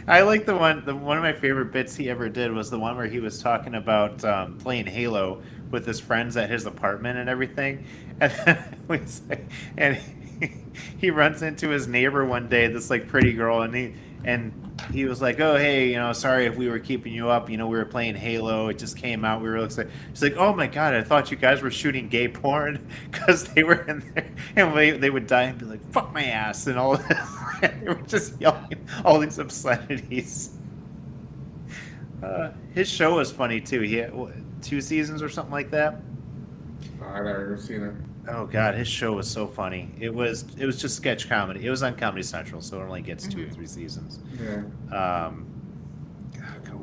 [SPEAKER 2] I like one of my favorite bits he ever did was the one where he was talking about playing Halo with his friends at his apartment and everything. And then he runs into his neighbor one day, this like pretty girl, and he was like, oh, hey, sorry if we were keeping you up. We were playing Halo. It just came out. We were excited. She's like, oh, my God, I thought you guys were shooting gay porn because they were in there. And they would die and be like, fuck my ass and all this. And they were just yelling all these obscenities. His show was funny, too. He had 2 seasons or something like that.
[SPEAKER 1] I've never seen it.
[SPEAKER 2] Oh, God, his show was so funny. It was just sketch comedy. It was on Comedy Central, so it only gets 2 or 3 seasons.
[SPEAKER 1] Yeah.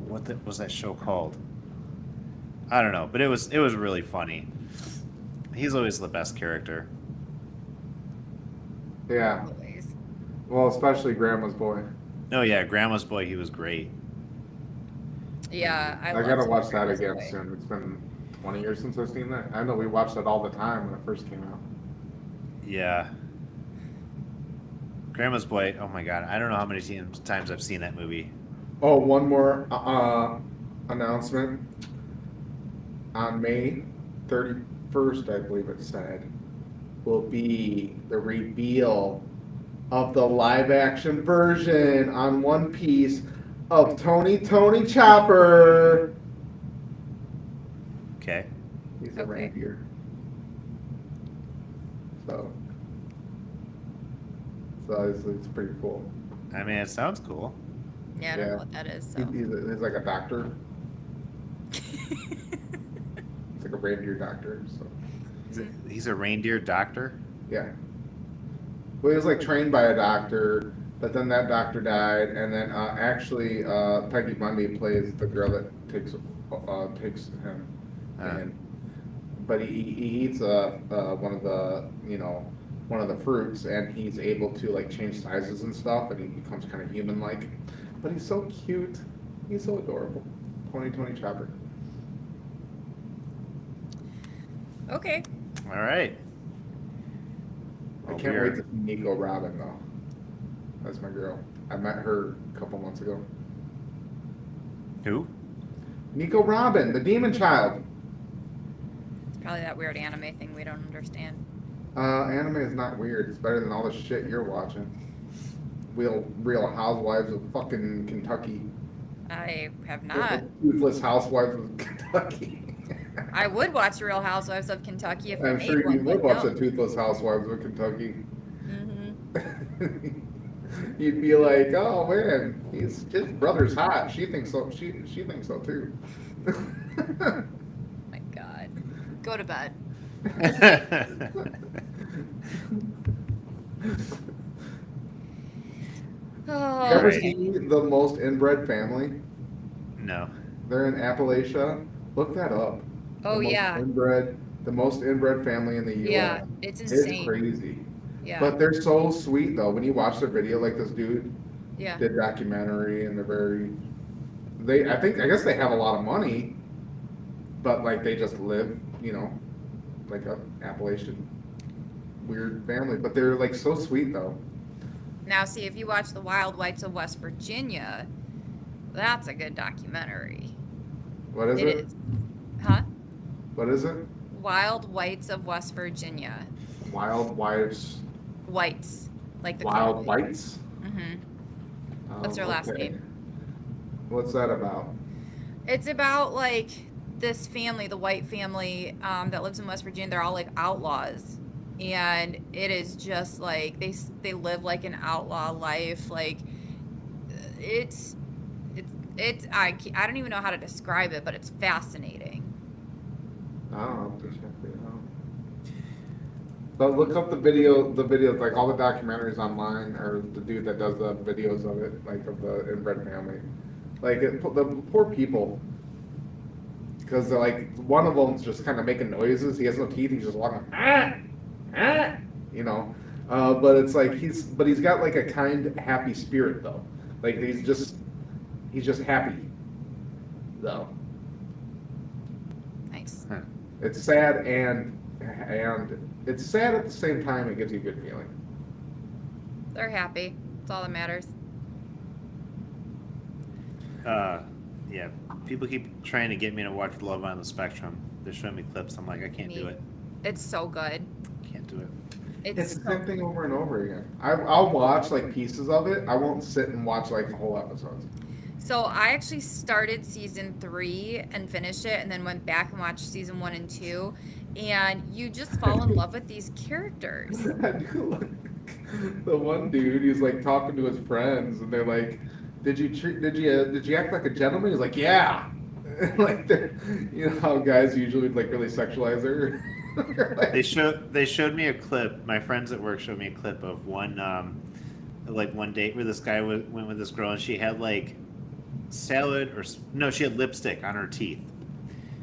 [SPEAKER 2] What was that show called? I don't know, but it was really funny. He's always the best character.
[SPEAKER 1] Yeah.
[SPEAKER 3] Always.
[SPEAKER 1] Well, especially Grandma's Boy.
[SPEAKER 2] Oh yeah, Grandma's Boy. He was great.
[SPEAKER 3] Yeah,
[SPEAKER 1] I gotta
[SPEAKER 3] loved
[SPEAKER 1] watch that
[SPEAKER 3] Grandma's
[SPEAKER 1] again
[SPEAKER 3] Boy.
[SPEAKER 1] soon. It's been 20 years since I've seen that. I know we watched it all the time when it first came out.
[SPEAKER 2] Yeah. Grandma's Boy. Oh my God, I don't know how many times I've seen that movie.
[SPEAKER 1] Oh, one more announcement. On May 31st, I believe it said, will be the reveal of the live-action version on One Piece of Tony Chopper.
[SPEAKER 2] Okay.
[SPEAKER 1] He's a
[SPEAKER 3] Okay.
[SPEAKER 1] reindeer. So it's pretty cool.
[SPEAKER 2] I mean, it sounds cool.
[SPEAKER 3] Yeah, I don't
[SPEAKER 1] Yeah.
[SPEAKER 3] know what that is. So.
[SPEAKER 1] He's like a doctor. He's like a reindeer doctor. So
[SPEAKER 2] He's a reindeer doctor.
[SPEAKER 1] yeah. Well, he was like trained by a doctor, but then that doctor died, and then actually Peggy Bundy plays the girl that takes him, but he eats one of the fruits, and he's able to like change sizes and stuff, and he becomes kind of human like. But he's so cute. He's so adorable. Tony Chopper.
[SPEAKER 3] Okay.
[SPEAKER 2] All right.
[SPEAKER 1] I can't wait to see Nico Robin though. That's my girl. I met her a couple months ago.
[SPEAKER 2] Who?
[SPEAKER 1] Nico Robin, the Demon Child.
[SPEAKER 3] It's probably that weird anime thing we don't understand.
[SPEAKER 1] Anime is not weird. It's better than all the shit you're watching. Real Housewives of fucking Kentucky.
[SPEAKER 3] I have not.
[SPEAKER 1] Toothless Housewives of Kentucky.
[SPEAKER 3] I would watch Real Housewives of Kentucky if
[SPEAKER 1] I'm
[SPEAKER 3] they
[SPEAKER 1] sure
[SPEAKER 3] made one.
[SPEAKER 1] you would watch the Toothless Housewives of Kentucky.
[SPEAKER 3] Mm-hmm.
[SPEAKER 1] You'd be like, oh man, his brother's hot. She thinks so. She thinks so too.
[SPEAKER 3] My God. Go to bed. Oh.
[SPEAKER 1] Ever
[SPEAKER 2] Right.
[SPEAKER 1] seen The Most Inbred Family?
[SPEAKER 2] No.
[SPEAKER 1] They're in Appalachia. Look that up.
[SPEAKER 3] Oh, yeah.
[SPEAKER 1] The most inbred family in the U.S.
[SPEAKER 3] Yeah, it's insane.
[SPEAKER 1] It's crazy.
[SPEAKER 3] Yeah.
[SPEAKER 1] But they're so sweet though. When you watch their video, like this dude
[SPEAKER 3] Yeah.
[SPEAKER 1] did documentary, and I guess they have a lot of money, but like they just live, like a Appalachian weird family. But they're like so sweet though.
[SPEAKER 3] Now, see, if you watch The Wild Whites of West Virginia, that's a good documentary.
[SPEAKER 1] What is
[SPEAKER 3] It
[SPEAKER 1] it?
[SPEAKER 3] is. Huh?
[SPEAKER 1] What is it?
[SPEAKER 3] Wild Whites of West Virginia.
[SPEAKER 1] Wild Wives.
[SPEAKER 3] Whites. Like the
[SPEAKER 1] Wild Whites?
[SPEAKER 3] Mm-hmm. What's their last name?
[SPEAKER 1] What's that about?
[SPEAKER 3] It's about like this family, the white family that lives in West Virginia. They're all like outlaws, and it is just like they live like an outlaw life. Like I don't even know how to describe it, but it's fascinating.
[SPEAKER 1] I don't know. Check it out. But look up the videos, like all the documentaries online, or the dude that does the videos of it, like of the inbred family. Like the poor people, because like one of them's just kind of making noises. He has no teeth. He's just walking, But it's like he's got like a kind, happy spirit though. Like he's just happy, though.
[SPEAKER 3] Nice.
[SPEAKER 1] It's sad and it's sad at the same time. It gives you a good feeling.
[SPEAKER 3] They're happy. That's all that matters.
[SPEAKER 2] Yeah. People keep trying to get me to watch Love on the Spectrum. They're showing me clips. I'm like, I can't do it.
[SPEAKER 3] It's so good.
[SPEAKER 2] Can't do it.
[SPEAKER 1] It's the same thing over and over again. I'll watch like pieces of it. I won't sit and watch like the whole episodes.
[SPEAKER 3] So I actually started season 3 and finished it, and then went back and watched season 1 and 2, and you just fall in love with these characters.
[SPEAKER 1] The one dude, he's like talking to his friends, and they're like, "Did you act like a gentleman?" He's like, "Yeah." Like you know how guys usually like really sexualize her. Like,
[SPEAKER 2] They showed me a clip. My friends at work showed me a clip of one date where this guy went with this girl, and she had like salad she had lipstick on her teeth.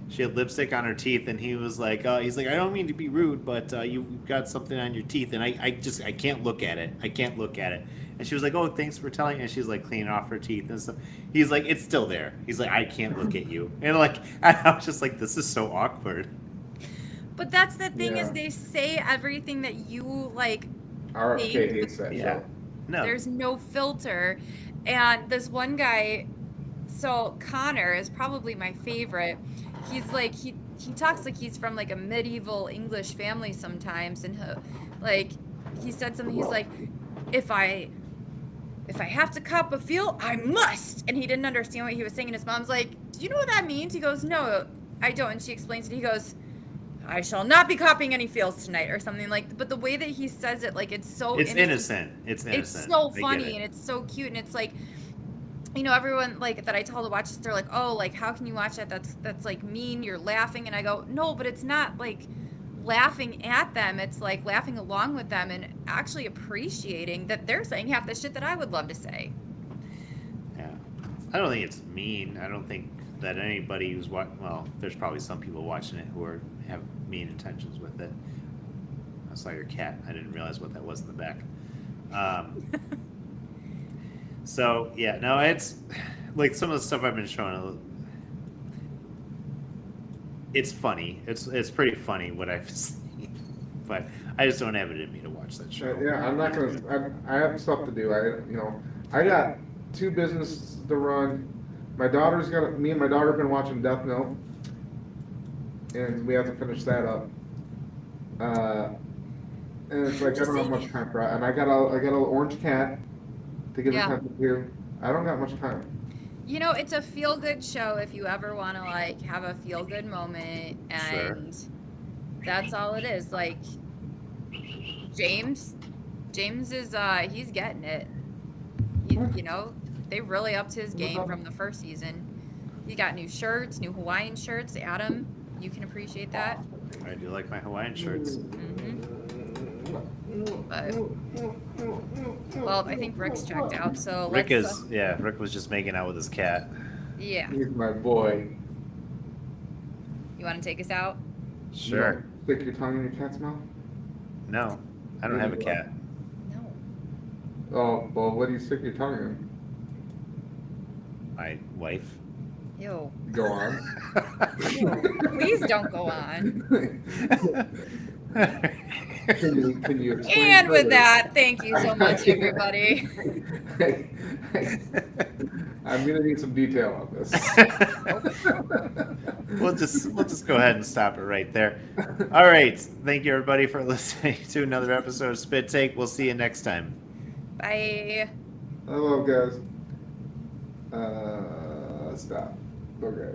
[SPEAKER 2] She had lipstick on her teeth, and he was like, he's like, I don't mean to be rude, but you've got something on your teeth, and I can't look at it. I can't look at it. And she was like, oh, thanks for telling me. And she's like cleaning off her teeth and stuff. He's like, it's still there. He's like, I can't look at you. And like, I was just like, this is so awkward.
[SPEAKER 3] But that's the thing,
[SPEAKER 1] Yeah.
[SPEAKER 3] is they say everything that you like.
[SPEAKER 1] RFK hates that
[SPEAKER 2] Yeah.
[SPEAKER 1] show.
[SPEAKER 2] No.
[SPEAKER 3] There's no filter. And this one guy, so Connor is probably my favorite. He's like, he talks like he's from like a medieval English family sometimes, and he said something. He's like, if I have to cop a feel, I must. And he didn't understand what he was saying. And his mom's like, do you know what that means? He goes, no, I don't. And she explains it. He goes, I shall not be copying any feels tonight, or something like. But the way that he says it, like, it's so
[SPEAKER 2] innocent. It's innocent.
[SPEAKER 3] It's so
[SPEAKER 2] I get
[SPEAKER 3] funny,
[SPEAKER 2] it.
[SPEAKER 3] and it's so cute, and it's like, everyone like that I tell to watch this, they're like, oh, like, how can you watch that? That's like mean. You're laughing, and I go, no, but it's not like laughing at them. It's like laughing along with them and actually appreciating that they're saying half the shit that I would love to say.
[SPEAKER 2] Yeah. I don't think it's mean. I don't think that anybody who's there's probably some people watching it who have mean intentions with it. I saw your cat. I didn't realize what that was in the back. So yeah, no, it's like some of the stuff I've been showing. It's funny. It's pretty funny what I've seen. but I just don't have it in me to watch that show.
[SPEAKER 1] Yeah, I'm not gonna. I have stuff to do. I got 2 businesses to run. My daughter's got. Me and my daughter have been watching Death Note, and we have to finish that up. And it's like I don't have much time for it. And I got an orange cat to give attention to. I don't got much time.
[SPEAKER 3] You know, it's a feel-good show if you ever want to like have a feel-good moment, and that's all it is. Like James is he's getting it. You know, they really upped his game from the first season. He got new shirts, new Hawaiian shirts. Adam, you can appreciate that.
[SPEAKER 2] I do like my Hawaiian shirts.
[SPEAKER 3] But, well, I think Rick's checked out, so
[SPEAKER 2] Rick Rick was just making out with his cat.
[SPEAKER 3] Yeah.
[SPEAKER 1] He's my boy.
[SPEAKER 3] You want to take us out?
[SPEAKER 2] Sure.
[SPEAKER 1] Stick your tongue in your cat's mouth?
[SPEAKER 2] No, I don't have a cat.
[SPEAKER 3] No.
[SPEAKER 1] Oh, well, what do you stick your tongue in?
[SPEAKER 2] My wife.
[SPEAKER 3] Ew.
[SPEAKER 1] Go on.
[SPEAKER 3] Please don't go on.
[SPEAKER 1] Can you explain
[SPEAKER 3] And with
[SPEAKER 1] further?
[SPEAKER 3] that, thank you so much, everybody.
[SPEAKER 1] I'm gonna need some detail on this.
[SPEAKER 2] We'll just go ahead and stop it right there. All right. Thank you everybody for listening to another episode of Spit Take. We'll see you next time.
[SPEAKER 3] Bye.
[SPEAKER 1] Hello, guys. Stop. Okay.